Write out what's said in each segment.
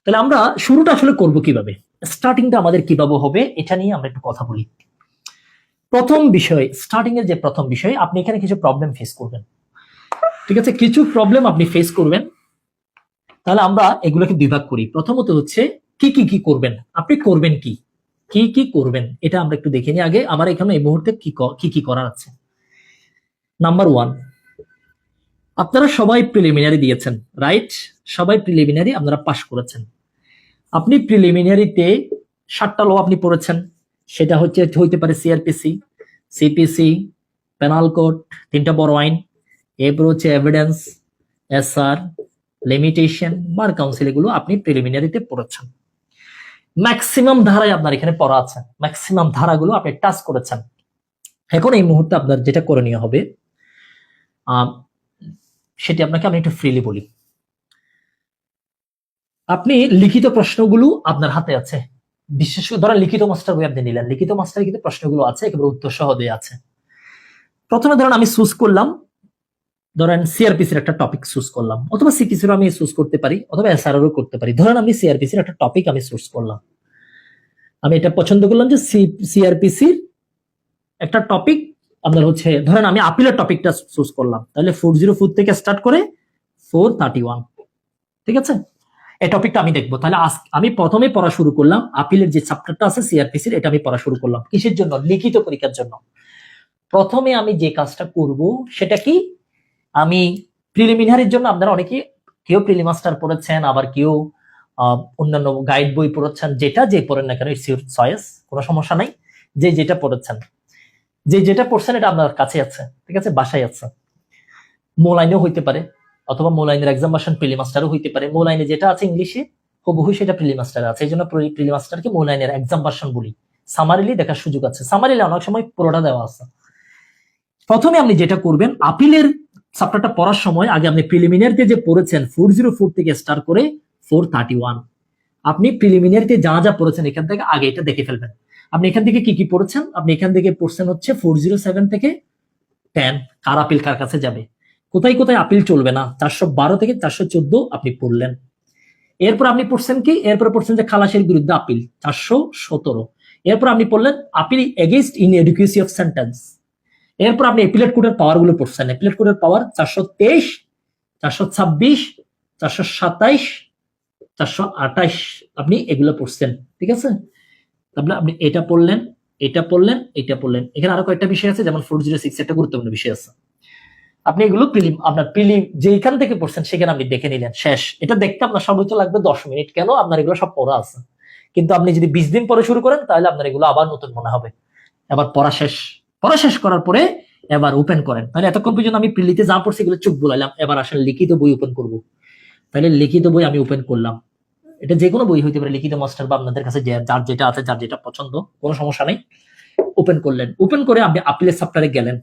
তাহলে আমরা শুরুটা আসলে করব কিভাবে, স্টার্টিংটা আমাদের কিভাবে হবে এটা নিয়ে আমরা একটু কথা বলি। প্রথম বিষয়, স্টার্টিং এর যে প্রথম বিষয়, আপনি এখানে কিছু প্রবলেম ফেস করবেন। ঠিক আছে, কিছু প্রবলেম আপনি ফেস করবেন। তাহলে আমরা এগুলোকে বিভাগ করি। প্রথমত হচ্ছে কি কি কি করবেন, আপনি করবেন কি কি কি করবেন এটা আমরা একটু দেখে নিই আগে। আমার এখানে এই মুহূর্তে কি কি করার আছে। নাম্বার 1, আপনারা সবাই প্রিলিমিনারি দিয়েছেন, রাইট? সবাই প্রিলিমিনারি আপনারা পাস করেছেন। আপনি প্রিলিমিনারিতে 7টা ল আপনি পড়েছেন। সেটা হইতে পারে সিআরপিসি, সিপিসি, পেনাল কোড, 3টা বড় আইন, এরপর হচ্ছে evidence, SR, limitation, bar council, এগুলো আপনি প্রিলিমিনারিতে পড়েছেন। ম্যাক্সিমাম ধারায় আপনার এখানে পড়া আছে, ম্যাক্সিমাম ধারাগুলো আপনি টাচ করেছেন। এখন এই মুহূর্তে আপনার যেটা করণীয় হবে সেটি আপনাকে আমি একটু ফ্রিলি বলি। আপনি লিখিত প্রশ্নগুলো আপনার হাতে আছে, বিশেষ করে ধরেন লিখিত মাস্টার বই আপনি নিলেন, লিখিত মাস্টারে কিন্তু প্রশ্নগুলো আছে, একেবারে উত্তর সহ দেয়া আছে। প্রথমে ধরেন আমি চুজ করলাম, ধরেন সিআরপিসির একটা টপিক চুজ করলাম, অথবা সিপিসির আমি চুজ করতে পারি, অথবা এসআরও করতে পারি। ধরেন আমি সিআরপিসির একটা টপিক আমি চুজ করলাম, আমি এটা পছন্দ করলাম যে সিআরপিসির একটা টপিক আপনার হচ্ছে, ধরেন আমি আপিলের টপিকটা চুজ করলাম, তাহলে 404 থেকে স্টার্ট করে 431, ঠিক আছে? এই টপিকটা আমি দেখবো। তাহলে আমি প্রথমে পড়া শুরু করলাম আপিলের যে চ্যাপ্টারটা আছে সিআরপিসির, এটা আমি পড়া শুরু করলাম। কিসের জন্য? লিখিত পরীক্ষার জন্য। প্রথমে আমি যে কাজটা করব সেটা কি, আমি প্রিলিমিনারির জন্য, আপনারা অনেকে কেউ প্রিলিমাস্টার পড়েছেন, আবার কেউ অন্যান্য গাইড বই পড়েছেন, যে পড়েন না কেন ইটস ইউর চয়েস, কোনো সমস্যা নাই। যেটা পড়েছেন, যেটা পড়ছেন এটা আপনার কাছে আছে, ঠিক আছে, বাসায় আছে। মৌলাইনেও হইতে পারে, অথবা মৌলাইনের এক্সাম ভার্সন প্রিলিমাস্টারও হইতে পারে। মৌলাইনে যেটা আছে ইংলিশে হুবহু সেটা প্রিলিমাস্টারে আছে, এই জন্য প্রিলিমাস্টারকে মৌলাইনের এক্সাম ভার্সন বলি। সামারিলি দেখার সুযোগ আছে, সামারিলি অনেক সময় পুরোটা দেওয়া আছে। প্রথমে আপনি যেটা করবেন, আপিলের চ্যাপ্টারটা পড়ার সময় আগে আপনি প্রিলিমিনারিতে যে পড়েছেন 404 থেকে স্টার্ট করে 431, আপনি প্রিলিমিনারিতে যা যা পড়েছেন এখান থেকে আগে এটা দেখে ফেলবেন। আপনি এখান থেকে কি কি পড়েছেন, আপনি এখান থেকে পড়ছেন হচ্ছে 407 থেকে 10, কার আপিল কার কাছে যাবে, কোথায় কোথায় আপিল চলবে না, 412 থেকে 414 আপনি পড়লেন। এরপর আপনি পড়ছেন কি, এরপর পড়ছেন যে খালাসের বিরুদ্ধে আপিল 417। এরপর আপনি পড়লেন আপিল এগেইনস্ট ইনএডিকুয়েসি অফ সেন্টেন্স। এরপর আপনি অ্যাপিলেট কোডের পাওয়ার গুলো পড়ছেন, অ্যাপিলেট কোডের পাওয়ার 423, 426, 427, 428, আপনি এগুলো পড়ছেন, ঠিক আছে? তারপরে আপনি এটা পড়লেন, এটা পড়লেন, এটা পড়লেন। এখানে আরো কয়েকটা বিষয় আছে, যেমন 406 একটা গুরুত্বপূর্ণ বিষয় আছে। আপনি এগুলো আপনার যেখান থেকে পড়ছেন সেখানে আপনি দেখে নিলেন, শেষ। এটা দেখতে আপনার সর্বোচ্চ লাগবে 10 মিনিট। কেন? আপনার এগুলো সব পড়া আছে। কিন্তু আপনি যদি 20 দিন পরে শুরু করেন তাহলে আপনার এগুলো আবার নতুন মনে হবে। এবার পড়া শেষ করার পরে এবার ওপেন করেন। তাহলে এতক্ষণ পর্যন্ত আমি প্রিলিতে যা পড়ছি এগুলো চুপ বলাইলাম, এবার আসলে লিখিত বই ওপেন করব। তাহলে লিখিত বই আমি ওপেন করলাম। এটা যে কোনো বই হইতে পারে, লিখিত মাস্টার বা আপনাদের কাছে যার যেটা আছে, যার যেটা পছন্দ, কোনো সমস্যা নেই। ওপেন করলেন, ওপেন করে আপনি আপিলের চ্যাপ্টারে গেলেন।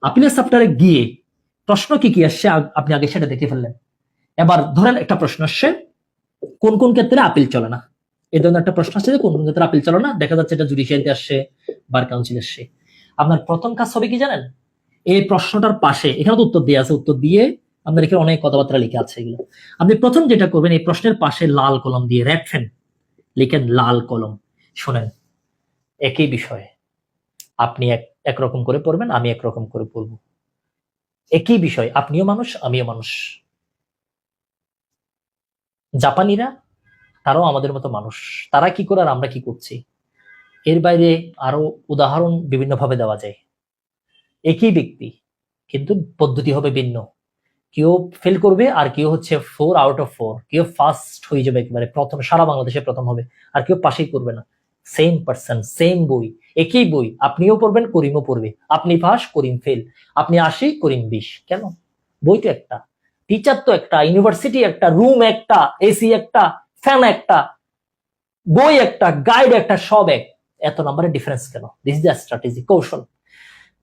আপিলের চ্যাপ্টারে গিয়ে প্রশ্ন কি কি আসছে আপনি আগে সেটা দেখে ফেললেন। এবার ধরেন একটা প্রশ্ন আসছে, কোন কোন ক্ষেত্রে আপিল চলে না। এই ধরনের একটা প্রশ্ন আসছে যে কোন কোন ক্ষেত্রে আপিল চলে না, দেখা যাচ্ছে এটা জুডিশিয়ারিতে আসছে, বার কাউন্সিল আসছে। আপনার প্রথম কাজ হবে কি জানেন, এই প্রশ্নটার পাশে এখানে তো উত্তর দিয়ে আছে, উত্তর দিয়ে আপনার এখানে অনেক কথাবার্তা লিখে আছে, এগুলো আপনি প্রথম যেটা করবেন, এই প্রশ্নের পাশে লাল কলম দিয়ে রেড পেন লিখেন, লাল কলম। শোনেন, একই বিষয়ে আপনি একরকম করে পড়বেন, আমি একরকম করে পড়বো। একই বিষয়, আপনিও মানুষ আমিও মানুষ। জাপানিরা, তারাও আমাদের মতো মানুষ। তারা কি করে আর আমরা কি করছি, এর বাইরে আরো উদাহরণ বিভিন্ন ভাবে দেওয়া যায়। একই ব্যক্তি, কিন্তু পদ্ধতি হবে ভিন্ন। কেউ ফেল করবে, আর কেউ হচ্ছে 4 আউট অফ 4, কেউ ফার্স্ট হয়ে যাবে, একেবারে প্রথম, সারা বাংলাদেশে প্রথম হবে, আর কেউ পাশেই করবে না। সেম পার্সন, সেম বই, একই বই, আপনিও পড়বেন, করিমও পড়বে। আপনি পাস, করিম ফেল, আপনি 80, করিম 20। কেন? বই তো একটা, টিচার তো একটা, ইউনিভার্সিটি একটা, রুম একটা, এসি একটা, ফ্যান একটা, বই একটা, গাইড একটা, সব এক। এত নাম্বারের ডিফারেন্স কেন? দিস ইজ দ্য স্ট্র্যাটেজি, কৌশল।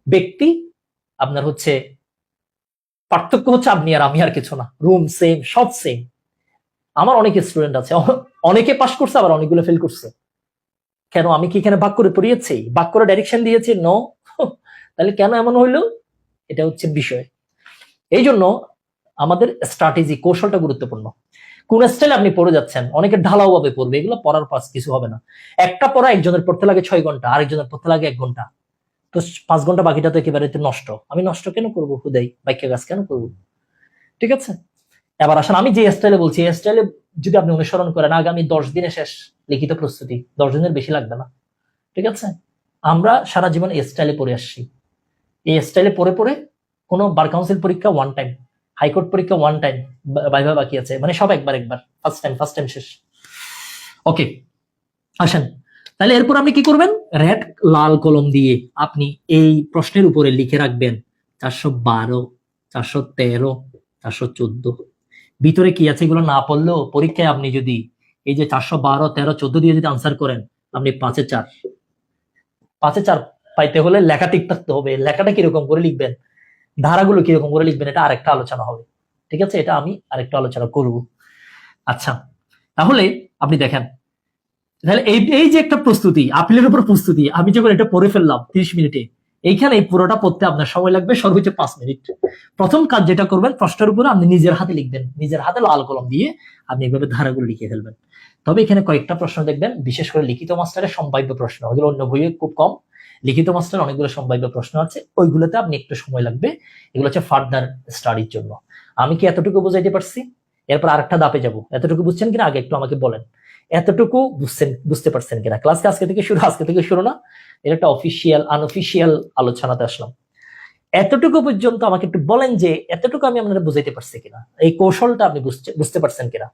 ব্যক্তি আপনার হচ্ছে, পার্থক্য হচ্ছে আপনি আর আমি, আর কিছু না। রুম সেম, সব সেম। আমার অনেক স্টুডেন্ট আছে, অনেকে পাস করছে, আবার অনেকগুলো ফেল করছে। কেন? আমি কি এখানে ভাগ করে পড়িয়েছি, ভাগ করে ডাইরেকশন দিয়েছি? নো। তাহলে কেন এমন হইলো? এটা হচ্ছে বিষয়। এই জন্য আমাদের স্ট্র্যাটেজি, কৌশলটা গুরুত্বপূর্ণ। কোন স্টাইলে আপনি পড়ে যাচ্ছেন, অনেকে ঢালাও ভাবে পড়বে, এগুলো পড়ার পাস কিছু হবে না। একটা পড়া একজনের পড়তে লাগে 6 ঘন্টা, আরেকজনের পড়তে লাগে 1 ঘন্টা, তো 5 ঘন্টা বাকিটা তো একেবারে তো নষ্ট। আমি নষ্ট কেন করবো হুদাই বাক্য গাছ কেন করবো? ঠিক আছে, এবার আসেন আমি যে স্টাইলে বলছি এই স্টাইলে যদি আপনি অনুসরণ করেন আগামী 10 দিনে শেষ লিখিত প্রস্তুতি, 10 দিনের বেশি লাগবে না। ঠিক আছে, আমরা সারা জীবন এই স্টাইলে পড়ে আসছি, এই স্টাইলে পড়ে পড়ে কোনো বার কাউন্সিল পরীক্ষা ওয়ান টাইম, হাইকোর্ট পরীক্ষা ওয়ান টাইম, ভাইভা বাকি আছে, মানে সব একবার একবার, ফার্স্ট টাইম শেষ। ওকে, আসেন তাহলে এরপর আপনি কি করবেন, রেড লাল কলম দিয়ে আপনি এই প্রশ্নের উপরে লিখে রাখবেন 412, 413, 414, ভিতরে কি আছে এগুলো না পড়লেও পরীক্ষায় আপনি যদি এই যে 412, 13, 14 দিয়ে যদি আনসার করেন, আপনি 5-4, 5-4 পাইতে হলে লেখা ঠিক থাকতে হবে। লেখাটা কিরকম করে লিখবেন, ধারাগুলো কিরকম করে লিখবেন, এটা আরেকটা আলোচনা হবে। ঠিক আছে, এটা আমি আরেকটা আলোচনা করব। আচ্ছা, তাহলে আপনি দেখেন, তাহলে এই যে একটা প্রস্তুতি, আপিলের উপর প্রস্তুতি, আমি যখন এটা পড়ে ফেললাম 30 মিনিটে, এইখানে এই পুরোটা পড়তে আপনার সময় লাগবে সর্বোচ্চ 5 মিনিট। প্রথম কাজ যেটা করবেন, প্রশ্নের উপরে আপনি নিজের হাতে লিখবেন, নিজের হাতে লাল কলম দিয়ে আপনি এইভাবে ধারাগুলো লিখে ফেলবেন। তবে এখানে কয়েকটা প্রশ্ন দেখবেন, বিশেষ করে লিখিত মাস্টারের সম্ভাব্য প্রশ্ন, ওগুলো অন্য বইয়ে খুব কম, লিখিত মাস্টার অনেকগুলো সম্ভাব্য প্রশ্ন আছে, ওইগুলোতে আপনি একটু সময় লাগবে, এগুলো হচ্ছে ফার্দার স্টাডির জন্য। আমি কি এতটুকু বুঝাইতে পারছি? এরপর আরেকটা ধাপে যাব, এতটুকু বুঝছেন কিনা আগে একটু আমাকে বলেন, এতটুকু বুঝতে পারছেন কিনা? ক্লাসকে আজকে থেকে শুরু না, এটা একটা অফিসিয়াল আনঅফিসিয়াল আলোচনাতে আসলাম। এতটুকু পর্যন্ত আমাকে একটু বলেন যে এতটুকু আমি আপনাদের বুঝাইতে পারছি কিনা, এই কৌশলটা আপনি বুঝতে পারছেন কিনা।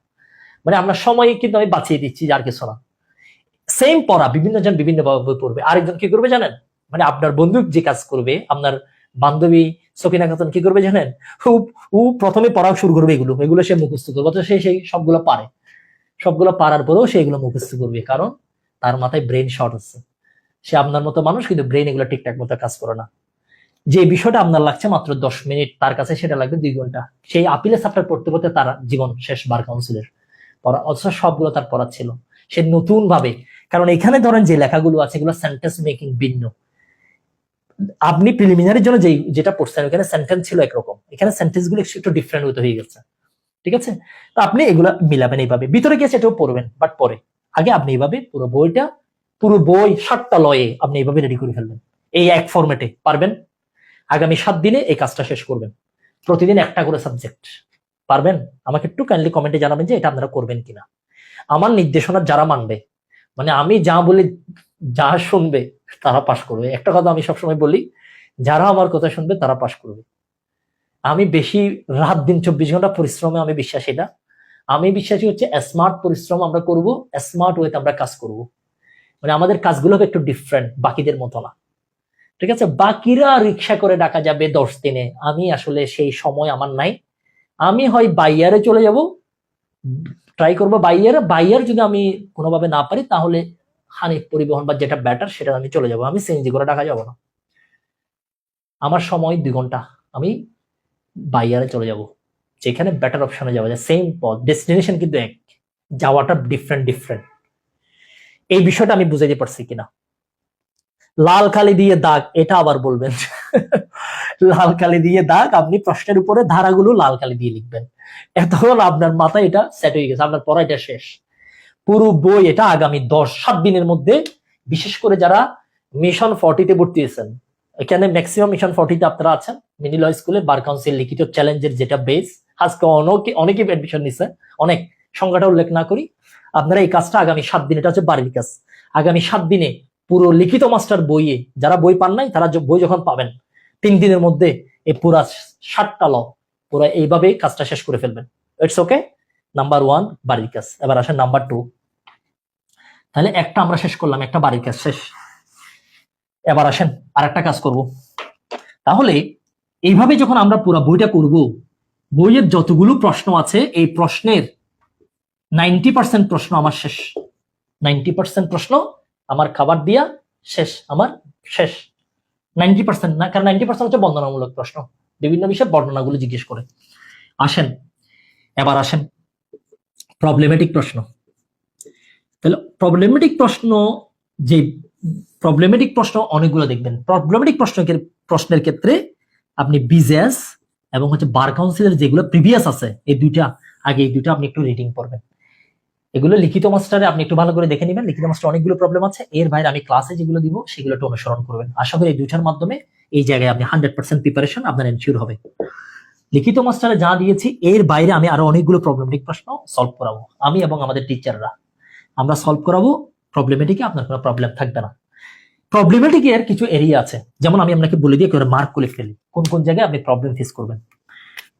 মানে আপনার সময় কিন্তু আমি বাঁচিয়ে দিচ্ছি, আর কিছু না। সেম পড়া বিভিন্ন জন বিভিন্ন ভাবে পড়বে, আরেকজন কি করবে জানেন, মানে আপনার বন্ধু যে কাজ করবে, আপনার বান্ধবী সকিনা খাতুন কি করবে জানেন, ও প্রথমে পড়া শুরু করবে, এগুলো সে মুখস্থ করবে, অথচ সে সেই সবগুলো পারে, সবগুলো পারার পরেও সে এগুলো মুখস্থ করবে, কারণ তার মাথায় ব্রেন শর্ট আছে। সে আপনার মতো মানুষ, কিন্তু ব্রেন এগুলো ঠিকঠাক মতো কাজ করে না। যে বিষয়টা আপনার লাগছে মাত্র 10 মিনিট, তার কাছে সেটা লাগবে 2 ঘন্টা। সেই আপিলের চ্যাপ্টার পড়তে পড়তে তার জীবন শেষ বার কাউন্সিলের পড়া, অথচ সবগুলো তার পড়া ছিল। সে নতুন ভাবে, কারণ এখানে ধরেন যে লেখাগুলো আছে এগুলো সেন্টেন্স মেকিং ভিন্ন। আপনি প্রিলিমিনারির জন্য যেটা পড়ছেন ওখানে সেন্টেন্স ছিল একরকম, এখানে সেন্টেন্স গুলো একটু ডিফারেন্ট হয়ে গেছে। ঠিক আছে, তো আপনি এগুলা মিলাবেন এইভাবে, ভিতরে গিয়ে সেটাও পড়বেন, বাট পরে আগে আপনি এইভাবে পুরো বই 7টা লয়ে আপনি এইভাবে রেডি করে ফেলবেন, এই এক ফরম্যাটে পারবেন। আগামী 7 দিনে এই কাজটা শেষ করবেন, প্রতিদিন একটা করে সাবজেক্ট। পারবেন? আমাকে একটু কাইন্ডলি কমেন্টে জানাবেন যে এটা আপনারা করবেন কিনা। আমার নির্দেশনা যারা মানবে, মানে আমি যা বলি যা শুনবে তারা পাশ করবে। একটা কথা আমি সবসময় বলি, যারা আমার কথা শুনবে তারা পাশ করবে। আমি বেশি রাত দিন 24 ঘন্টা পরিশ্রমে আমি বিশ্বাসী না। আমি বিশ্বাসী হচ্ছে স্মার্ট পরিশ্রম আমরা করব, স্মার্ট ওয়েতে আমরা কাজ করব। মানে আমাদের কাজগুলো হবে একটু ডিফারেন্ট, বাকিদের মতো না। ঠিক আছে, বাকিরা রিক্সা করে ডাকা যাবে 10 দিনে, আমি আসলে সেই সময় আমার নাই। আমি হয় বাইয়ারে চলে যাব, ট্রাই করবো বাইয়ার যদি আমি কোনোভাবে না পারি তাহলে হানিফ পরিবহন বা যেটা ব্যাটার সেটা আমি চলে যাব। আমি সিএনজি করে ঢাকা যাব না, আমার সময় 2 ঘন্টা, আমি বাইয়ারে চলে যাব, যেখানে বেটার অপশনে যাওয়া যায়। সেম পথ, ডেস্টিনেশন কিন্তু এক, যাওয়াটা ডিফারেন্ট। এই বিষয়টা আমি বুঝাইতে পারছি কিনা? লাল কালি দিয়ে দাগ, এটা আবার বলবেন। লাল কালি দিয়ে দাগ, আপনি প্রশ্নের উপরে ধারাগুলো লাল কালি দিয়ে লিখবেন। এতক্ষণ আপনার মাথায় এটা সেট হয়ে গেছে, আপনার পড়া এটা শেষ। পুরো বই এটা আগামী 7 দিনের মধ্যে, বিশেষ করে যারা মিশন 40-তে ভর্তি হয়েছেন, এখানে ম্যাক্সিমাম মিশন 40-তে আপনারা আছেন, মিনি ল স্কুলে বার কাউন্সিল লিখিত চ্যালেঞ্জের যেটা বেস, আজকে অনেকে অ্যাডমিশন নিছে, অনেক সংখ্যাটা উল্লেখ না করি। আপনারা এই কাজটা আগামী 7 দিন, এটা হচ্ছে বাড়ির কাজ, আগামী 7 দিনে পুরো লিখিত মাস্টার বইয়ে, যারা বই পান নাই তারা বই যখন পাবেন 3 দিনের মধ্যে এই পুরা 7টা ল পুরো এইভাবে কাজটা শেষ করে ফেলবেন। ইটস ওকে, নাম্বার 1 বাড়ির কাজ। এবার আসেন নাম্বার 2। তাহলে একটা আমরা শেষ করলাম, একটা বাড়ির কাজ শেষ। এবার আসেন আর একটা কাজ করব। তাহলে এইভাবে যখন আমরা পুরো বইটা করব, বইয়ের যতগুলো প্রশ্ন আছে এই প্রশ্নের 90% প্রশ্ন আমার শেষ, 90% প্রশ্ন আমার খাবার দিয়া শেষ, আমার শেষ 90% না, কারণ 90% হচ্ছে বর্ণনামূলক প্রশ্ন, বিভিন্ন বিষয়ে বর্ণনাগুলো জিজ্ঞেস করে। আসেন এবার আসেন প্রবলেমেটিক প্রশ্ন। তাহলে প্রবলেমেটিক প্রশ্ন অনেকগুলো দেখবেন। প্রবলেমেটিক প্রশ্নের ক্ষেত্রে আপনি বিজেএস এবং হচ্ছে বার কাউন্সিলের যেগুলো প্রিভিয়াস আছে এই দুইটা আগে এই দুটো আপনি একটু রিডিং পড়বেন। এগুলো লিখিত মাস্টারে আপনি একটু ভালো করে দেখে নেবেন। লিখিত মাস্টার অনেকগুলো প্রবলেম আছে, এর বাইরে আমি ক্লাসে যেগুলো দিব সেগুলো একটু অনুসরণ করবেন। আশা করি এই দুইটার মাধ্যমে এই জায়গায় আপনি 100% প্রিপারেশন আপনার এনশিওর হবে। লিখিত মাস্টারে যা দিয়েছি এর বাইরে আমি আরো অনেকগুলো প্রবলেমেটিক প্রশ্ন সলভ করাবো, আমি এবং আমাদের টিচাররা আমরা সলভ করাবো। প্রবলেমেটিকে আপনার কোনো প্রবলেম থাকবে না। প্রবলেমেটিক এর কিছু এরিয়া আছে, যেমন আমি আপনাকে বলে দিয়ে মার্ক করে ফেলি কোন কোন জায়গায় আপনি প্রবলেম ফেস করবেন।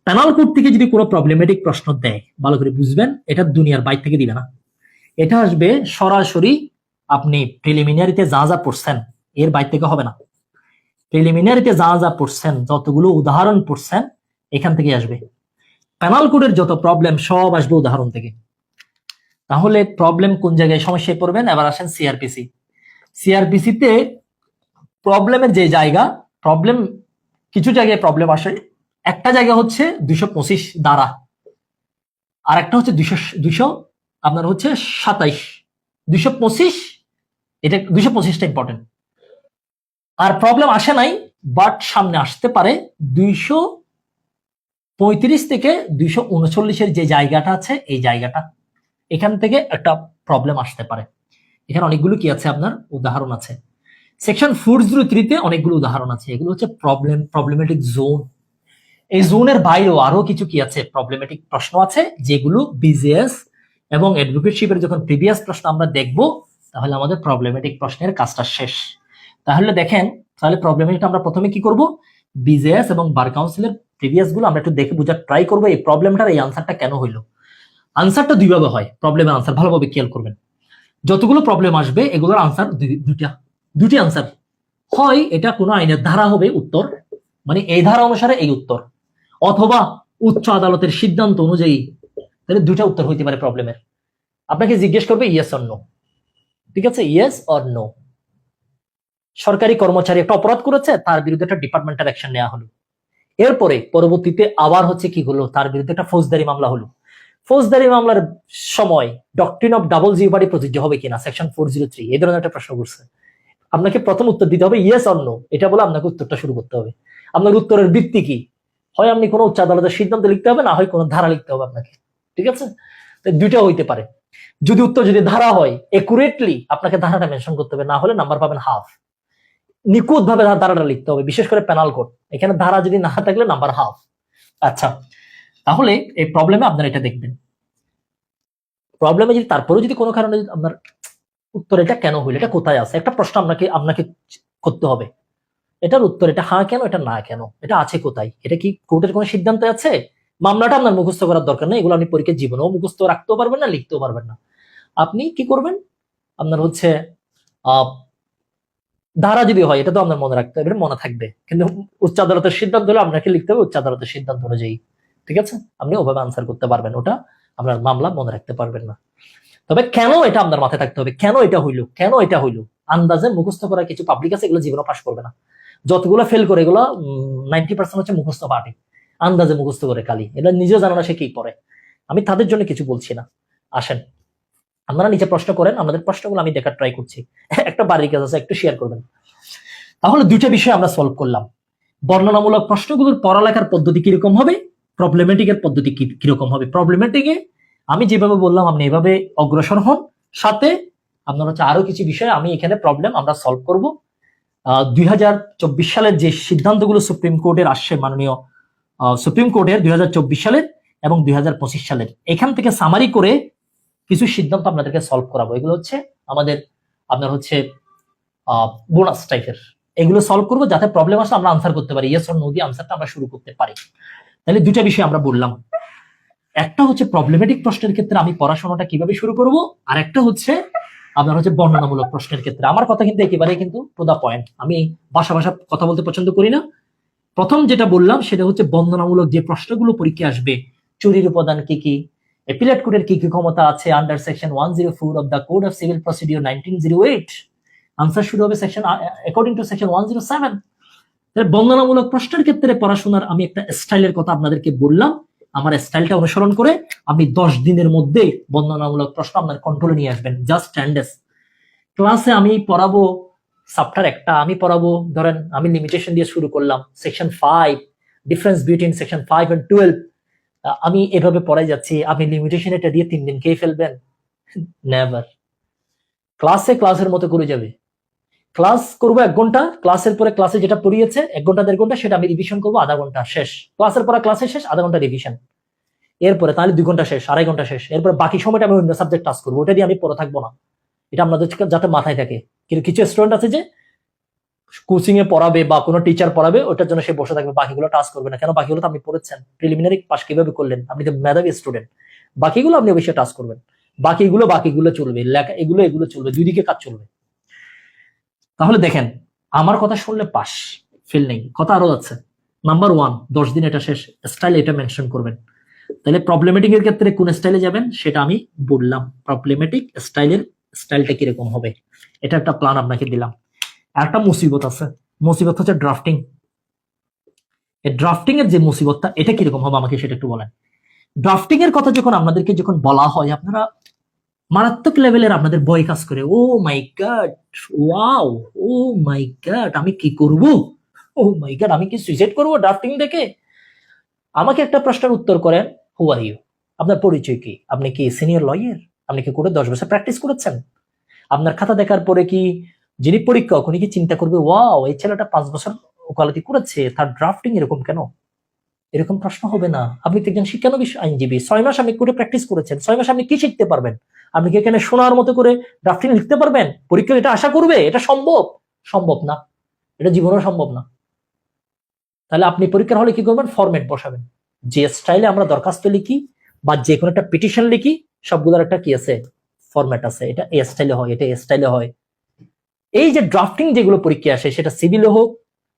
প্যানাল কোড থেকে যদি কোনো প্রবলেমেটিক প্রশ্ন দেয় ভালো করে বুঝবেন, এটা দুনিয়ার বাইরে থেকে দিবে না, এটা আসবে সরাসরি আপনি প্রিলিমিনারিতে যা যা পড়ছেন এর বাইরে থেকে হবে না। প্রিলিমিনারিতে যা যা পড়ছেন, যতগুলো উদাহরণ পড়ছেন এখান থেকে আসবে। প্যানাল কোডের যত প্রবলেম সব আসবে উদাহরণ থেকে। তাহলে প্রবলেম কোন জায়গায় সমস্যায় পড়বেন? এবার আসেন সিআরপিসি। সিআরপিসিতে প্রবলেমের যে জায়গা, প্রবলেম কিছু জায়গায় প্রবলেম আসে। একটা জায়গা হচ্ছে 225 দ্বারা, আর একটা হচ্ছে 200 আপনার হচ্ছে 27। 225, এটা 225টা ইম্পর্টেন্ট। আর প্রবলেম আসে নাই, বাট সামনে আসতে পারে 235 থেকে 239 যে জায়গাটা আছে, এই জায়গাটা এখান থেকে একটা প্রবলেম আসতে পারে। এখানে অনেকগুলো কি আছে আপনার উদাহরণ আছে। সেকশন 403 তে অনেকগুলো উদাহরণ আছে, এগুলো হচ্ছে প্রবলেমেটিক জোন। এই জোনের বাইরেও আরো কিছু কি আছে, প্রবলেমেটিক প্রশ্ন আছে, যেগুলো বিজিএস এবং অ্যাডভোকেটশিপের যখন প্রিভিয়াস প্রশ্ন আমরা দেখব, তাহলে আমাদের প্রবলেমেটিক প্রশ্নের কাজটা শেষ। তাহলে দেখেন, তাহলে প্রবলেমেটিক আমরা প্রথমে কি করব, বিজিএস এবং বার কাউন্সিলের প্রিভিয়াস গুলো আমরা একটু দেখে বোঝার ট্রাই করবো, এই প্রবলেমটার এই আনসারটা কেন হইলো। আনসারটা দুইভাবে হয়, প্রবলেমের আনসার ভালোভাবে খেয়াল করবেন। যতগুলো প্রবলেম আসবে এগুলোর আনসার দুটি আনসার হয়। এটা কোনো আইনের ধারা হবে উত্তর, মানে এই ধারা অনুসারে এই উত্তর, অথবা উচ্চ আদালতের সিদ্ধান্ত অনুযায়ী। তাহলে দুটা উত্তর হইতে পারে প্রবলেমের। আপনাকে জিজ্ঞেস করবে ইয়েস অর নো, ঠিক আছে, ইয়েস অর নো। সরকারি কর্মচারী একটা অপরাধ করেছে, তার বিরুদ্ধে একটা ডিপার্টমেন্টাল অ্যাকশন নেওয়া হলো। এরপরে পরবর্তীতে আবার হচ্ছে কি হলো, তার বিরুদ্ধে একটা ফৌজদারি মামলা হলো। ফৌজদারি মামলার সময় ডক্ট্রিন অফ ডাবল জিওপার্ডি প্রযোজ্য হবে কিনা, সেকশন 403 এই ধরনের একটা প্রশ্ন করছে। আপনাকে প্রথম উত্তর দিতে হবে ইয়েস অর নো, এটা বলে আপনাকে উত্তরটা শুরু করতে হবে। আপনার উত্তরের ভিত্তি কি, হয় আপনি কোনো উচ্চ আদালতের সিদ্ধান্ত লিখতে হবে, না হয় কোনো ধারা লিখতে হবে আপনাকে, ঠিক আছে। দুইটা হইতে পারে। যদি উত্তর যদি ধারা হয়, একুরেটলি আপনাকে ধারাটা মেনশন করতে হবে, না হলে নাম্বার পাবেন হাফ। নিখুঁত ভাবে ধারাটা লিখতে হবে, বিশেষ করে পেনাল কোড, এখানে ধারা যদি না থাকলে নাম্বার হাফ। আচ্ছা, তাহলে এই প্রবলেমে আপনারা এটা দেখবেন। প্রবলেমে যদি তারপরেও যদি কোনো কারণে আপনার উত্তর এটা কেন হইল, এটা কোথায় আছে, একটা প্রশ্ন আপনাকে করতে হবে। এটার উত্তর এটা হ্যাঁ কেন, এটা না কেন, এটা আছে কোথায়, এটা কি কোর্টের কোনো সিদ্ধান্ত আছে? মামলাটা আপনার মুখস্থ করার দরকার নেই, এগুলো আপনি পরীক্ষার জীবনেও মুখস্থ রাখতেও পারবেন না, লিখতেও পারবেন না। আপনি কি করবেন, আপনার হচ্ছে ধারা যদি হয় এটা তো আপনার মনে রাখতে হবে, মনে থাকবে, কিন্তু উচ্চ আদালতের সিদ্ধান্ত হলে আপনাকে লিখতে হবে উচ্চ আদালতের সিদ্ধান্ত অনুযায়ী, ঠিক আছে। আপনি ওভাবে আনসার করতে পারবেন, ওটা আপনার মামলা মনে রাখতে পারবেন না। তবে কেন এটা আপনার মাথায় থাকতে হবে, কেন এটা হইলো, কেন এটা হইলো। আন্দাজে মুখস্থ করা কিছু পাবলিক আছে, এগুলো জীবনে পাশ করবে না। যতগুলো ফেল করে এগুলো 90% হচ্ছে মুখস্থ পার্টি, আন্দাজে মুখস্থ করে কালি, এটা নিজেও জানো না সে কি পড়ে। আমি তাদের জন্য কিছু বলছি না। আসেন আপনারা নিচে প্রশ্ন করেন, আমাদের প্রশ্নগুলো আমি দেখার ট্রাই করছি। একটা বাড়ির কাজ আছে, একটু শেয়ার করবেন। তাহলে দুইটা বিষয় আমরা সলভ করলাম। বর্ণনামূলক প্রশ্নগুলোর পড়ালেখার পদ্ধতি কিরকম হবে, প্রবলেমেটিকের পদ্ধতি কিরকম হবে। প্রবলেমেটিকে আমি যেভাবে বললাম আপনি এভাবে অগ্রসর হন, সাথে আপনার হচ্ছে আরো কিছু বিষয় আমি এখানে প্রবলেম আমরা সলভ করব। 2024 সালের যে সিদ্ধান্তগুলো সুপ্রিম কোর্টের আসছে, মাননীয় সুপ্রিম কোর্টের 2024 সালের এবং 2025 সালের, এখান থেকে সামারি করে কিছু সিদ্ধান্ত আপনাদেরকে সলভ করাবো। এগুলো হচ্ছে আমাদের আপনার হচ্ছে বোনাস টাইপের, এগুলো সলভ করবো যাতে প্রবলেম আসলে আমরা আনসার করতে পারি, ইয়েস অর নো দিয়ে আনসারটা আমরা শুরু করতে পারি। তাহলে দুইটা বিষয় আমরা বললাম, একটা হচ্ছে প্রবলেমেটিক প্রশ্নের ক্ষেত্রে আমি পড়াশোনাটা কিভাবে শুরু করব, আর একটা হচ্ছে আপনার হচ্ছে বর্ণনামূলক প্রশ্নের ক্ষেত্রে। আমার কথা কিন্তু একেবারে কিন্তু টু দা পয়েন্ট, আমি ভাষা কথা বলতে পছন্দ করি না। প্রথম যেটা বললাম সেটা হচ্ছে বর্ণনামূলক যে প্রশ্নগুলো পরীক্ষা আসবে, চুরির উপাদান কি কি, অ্যাপিলেট কোর্টের কি কি ক্ষমতা আছে under section 104 of the code of civil procedure 1908, answer শুরু হবে সেকশন অ্যাকর্ডিং টু সেকশন 107। বর্ণনামূলক প্রশ্নের ক্ষেত্রে পড়াশোনার আমি একটা স্টাইলের কথা আপনাদেরকে বললাম, আমার স্টাইলটা অনুসরণ করে আপনি 10 দিনের মধ্যে বর্ণনামূলক প্রশ্ন আপনার কন্ট্রোলে নিয়ে আসবেন। জাস্ট স্ট্যান্ডার্স ক্লাসে আমি পড়াবো চ্যাপ্টার একটা, আমি পড়াবো ধরেন আমি লিমিটেশন দিয়ে শুরু করলাম section 5, difference between section 5 and 12, আমি এভাবে পড়াই যাচ্ছি, আপনি লিমিটেশন এটা দিয়ে 3 দিন খেয়ে ফেলবেন? নেভার। ক্লাসের মতো করে যাবে। ক্লাস করবো 1 ঘন্টা, ক্লাসের পরে ক্লাসে যেটা পড়িয়েছে 1 ঘন্টা 1.5 ঘন্টা সেটা আমি রিভিশন করবো আধা ঘন্টা, শেষ। ক্লাসের পরে ক্লাসে শেষ, আধা ঘন্টা রিভিশন। এরপরে তাহলে 2 ঘন্টা শেষ, 2.5 ঘন্টা শেষ। এরপরে বাকি সময়টা আমি অন্য সাবজেক্ট টাচ করবো, ওটা দিয়ে আমি পড়ে থাকবো না। এটা আপনাদের যাতে মাথায় থাকে। কিন্তু কিছু স্টুডেন্ট আছে যে কোচিং এ পড়াবে বা কোনো টিচার পড়াবে, ওটার জন্য সে বসে থাকবে, বাকিগুলো টাচ করবে না। কেন? বাকিগুলো তো আপনি পড়েছেন, প্রিলিমিনারি পাস কিভাবে করলেন, আপনি তো মেধাবী স্টুডেন্ট। বাকিগুলো আপনি অবশ্যই টাচ করবেন। বাকিগুলো চলবে, লেখা এগুলো চলবে, দুই দিকে কাজ চলবে। তাহলে দেখেন, আমার কথা শুনলে পাস, ফেল নেই, কথা আরো আছে। নাম্বার 1, 10 দিন এটা শেষ, স্টাইল এটা মেনশন করবেন। তাহলে প্রবলেমেটিক এর ক্ষেত্রে কোন স্টাইলে যাবেন সেটা আমি বললাম। প্রবলেমেটিক স্টাইলটা কিরকম হবে, এটা একটা প্ল্যান আপনাকে দিলাম। একটা মুসিবত আছে, মুসিবত হচ্ছে ড্রাফটিং। এই ড্রাফটিং এর যে মুসিবতটা, এটা কিরকম হবে আমাকে সেটা একটু বলেন। ড্রাফটিং এর কথা যখন বলা হয়, আপনারা মারাত্মক লেভেলের আপনাদের ভয় কাজ করে। ও মাই গড, ওয়াও, ও মাই গড, আমি কি করব, ও মাই গড, আমি কি সুইসাইড করবো ড্রাফটিং দেখে? আমাকে একটা প্রশ্নের উত্তর করেন, হু আর ইউ? আপনার পরিচয় কি? আপনি কি সিনিয়র লয়ার? আপনি কি কোর্টে 10 বছর প্র্যাকটিস করেছেন? আপনার খাতা দেখার পরে কি যিনি পরীক্ষক উনি কি চিন্তা করবে, ওয়াও, এই ছেলেটা 5 বছর ওকালতি করেছে, তার ড্রাফটিং এরকম কেন? এরকম প্রশ্ন হবে না। আপনি তো একজন শিক্ষানবিশ আইনজীবী, 6 মাস আপনি কোর্টে প্র্যাকটিস করেছেন, 6 মাস আপনি কি শিখতে পারবেন? আপনি কি এখানে শোনার মতো করে ড্রাফটিং লিখতে পারবেন? পরীক্ষা এটা আশা করবে? এটা সম্ভব? সম্ভব না, এটা জীবনেও সম্ভব না। তাহলে আপনি পরীক্ষার হলে কি করবেন? ফরম্যাট বসাবেন। যে স্টাইলে আমরা দরখাস্ত লিখি বা যে কোনো একটা পিটিশন লিখি, সবগুলোর একটা কি আছে? ফরম্যাট আছে। এটা এ স্টাইলে হয়, এটা এ স্টাইলে হয়। এই যে ড্রাফটিং যেগুলো পরীক্ষা আসে, সেটা সিভিলে হোক,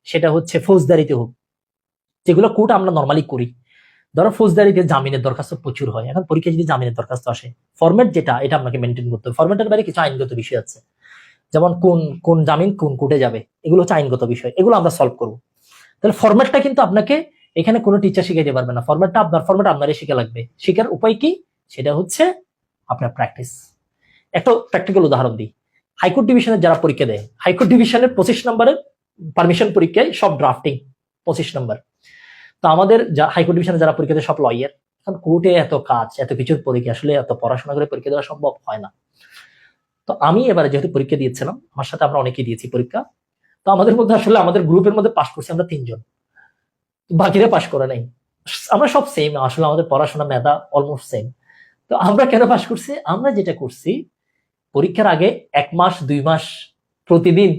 সেটা হচ্ছে ফৌজদারিতে হোক, যেগুলো কোর্ট আমরা নর্মালি করি। ধরো ফৌজদারিতে জামিনের দরখাস্ত প্রচুর হয়, এখন পরীক্ষা যদি জামিনের দরখাস্ত আসে, ফরম্যাট যেটা, এটা আপনাকে মেনটেন করতে হবে। ফরম্যাটের বাইরে কিছু আইনগত বিষয় আছে, যেমন কোন কোন জামিন কোন কোর্টে যাবে, এগুলো হচ্ছে আইনগত বিষয়, এগুলো আমরা সলভ করবো। তাহলে ফরম্যাটটা কিন্তু আপনাকে এখানে কোনো টিচার শিখাইতে পারবে না। ফরম্যাট আপনারই শিখা লাগবে। শিখার উপায় কি? সেটা হচ্ছে আপনার প্র্যাকটিস। একটা প্র্যাকটিক্যাল উদাহরণ দিই। হাইকোর্ট ডিভিশনের যারা পরীক্ষা দেয়, হাইকোর্ট ডিভিশনের 25 নম্বরের পারমিশন পরীক্ষায় সব ড্রাফটিং 25 নম্বর। তো আমাদের হাইকোর্ট ডিভিশনে যারা পরীক্ষা দেয় সব লয়ার। এখন কোর্টে এত কাজ, এত কিছুর পরীক্ষা, আসলে এত পড়াশোনা করে পরীক্ষা দেওয়া সম্ভব হয় না। তো আমি এবারে যেহেতু পরীক্ষা দিয়েছিলাম, আমার সাথে আমরা অনেকেই দিয়েছি পরীক্ষা। তো আমাদের মধ্যে আসলে আমাদের গ্রুপের মধ্যে পাস করছি আমরা 3 জন, বাকিরা পাস করে নাই। আমরা সব সেম, আসলে আমাদের পড়াশোনা মেধা অলমোস্ট সেম। তো আমরা কেন পাস করছি? আমরা যেটা করছি, পরীক্ষার আগে 1 মাস 2 মাস প্রতিদিন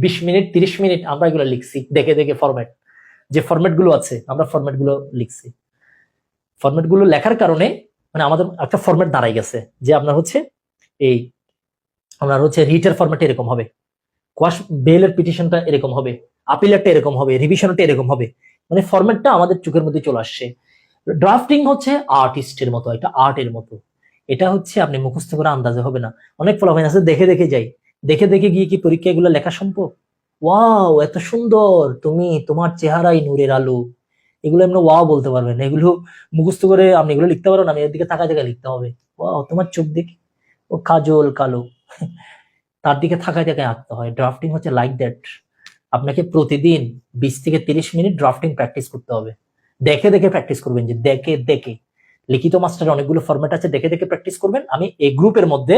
20 মিনিট 30 মিনিট আমরা এগুলো লিখছি, দেখে দেখে ফরম্যাট, যে ফরম্যাট গুলো আছে আমরা ফরম্যাট গুলো লিখছি। ফরম্যাট গুলো লেখার কারণে মানে আমাদের একটা ফরম্যাট দাঁড়াই গেছে, যে আপনার হচ্ছে এই আপনার হচ্ছে রিটের ফরম্যাট এরকম হবে, কোয়াশ বেলের পিটিশনটা এরকম হবে, আপিলেরটা এরকম হবে, রিভিশনটা এরকম হবে। মানে ফরম্যাটটা আমাদের চোখের মধ্যে চলে আসছে। ড্রাফটিং হচ্ছে আর্টিস্টের মতো, এটা আর্টের মতো। এটা হচ্ছে আপনি মুখস্থ করে আন্দাজে হবে না। অনেক ফলাফল আছে দেখে দেখে যাই, দেখে দেখে গিয়ে কি পরীক্ষা এগুলো লেখা সম্ভব? ওয়াও, এত সুন্দর তুমি, তোমার চেহারাই নূরের আলো, এগুলো এমনি ওয়াও বলতে পারবেন। এগুলো মুখস্থ করে আপনি এগুলো লিখতে পারবেন, আমি এর দিকে তাকায় তাকায় লিখতে হবে। ওয়াও, তোমার চোখ দেখি ও কাজল কালো, তার দিকে থাকায় তাকায় আঁকতে হয়। ড্রাফটিং হচ্ছে লাইক দ্যাট। আপনাকে প্রতিদিন 20 থেকে 30 মিনিট ড্রাফটিং প্র্যাকটিস করতে হবে। দেখে দেখে প্র্যাকটিস করবেন, যে দেখে দেখে। লিখিত মাস্টারে অনেকগুলো ফরম্যাট আছে, দেখে দেখে প্র্যাকটিস করবেন। আমি এই গ্রুপের মধ্যে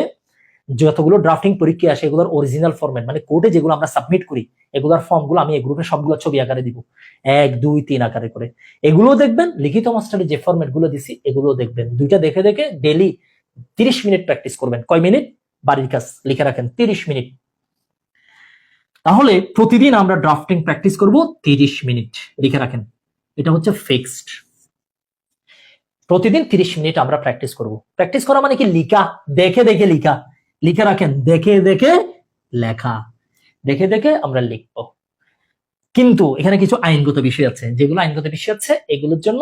যতগুলো ড্রাফটিং পরীক্ষা আসে, এগুলোর অরিজিনাল ফরম্যাট, মানে কোর্টে যেগুলো আমরা সাবমিট করি, এগুলোর ফর্মগুলো আমি এই গ্রুপে সবগুলো ছবি আকারে দিব, 1 2 3 আকারে করে। এগুলো দেখবেন। লিখিত মাস্টারে যে ফরম্যাট গুলো দিছি এগুলো দেখবেন। দুইটা দেখে দেখে ডেইলি 30 মিনিট প্র্যাকটিস করবেন। কয় মিনিট? বাড়ির কাজ লিখে রাখেন 30 মিনিট। তাহলে প্রতিদিন আমরা ড্রাফটিং প্র্যাকটিস করব 30 মিনিট, লিখে রাখেন। এটা হচ্ছে ফিক্সড। প্রতিদিন 30 মিনিট আমরা প্র্যাকটিস করব। প্র্যাকটিস করা মানে কি? লিখা, দেখে দেখে লিখা, লিখে রাখেন। দেখে দেখে লেখা, দেখে দেখে আমরা লিখবো। কিন্তু এখানে কিছু আইনগত বিষয় আছে, যেগুলো আইনগত বিষয় আছে এগুলোর জন্য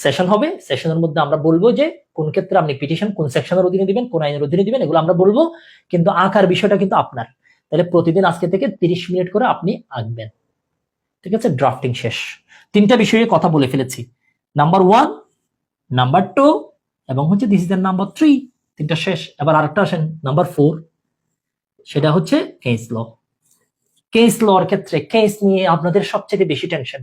সেশন হবে। সেশনের মধ্যে আমরা বলবো যে কোন ক্ষেত্রে আপনি পিটিশন কোন সেকশনের অধীনে দিবেন, কোন আইনের অধীনে দিবেন, এগুলো আমরা বলবো। কিন্তু আঁকার বিষয়টা কিন্তু আপনার। তাহলে প্রতিদিন আজকে থেকে 30 মিনিট করে আপনি আঁকবেন। ঠিক আছে? ড্রাফটিং শেষ। 3টা বিষয়ে কথা বলে ফেলেছি। নাম্বার 1, নাম্বার 2 এবং হচ্ছে দিস ইজ দ্য নাম্বার 3। 3টা শেষ। এবার আরেকটা আসেন, নাম্বার 4, সেটা হচ্ছে কেস ল। কেস লওয়ার ক্ষেত্রে কেস নিয়ে আপনাদের সবচেয়ে বেশি টেনশন,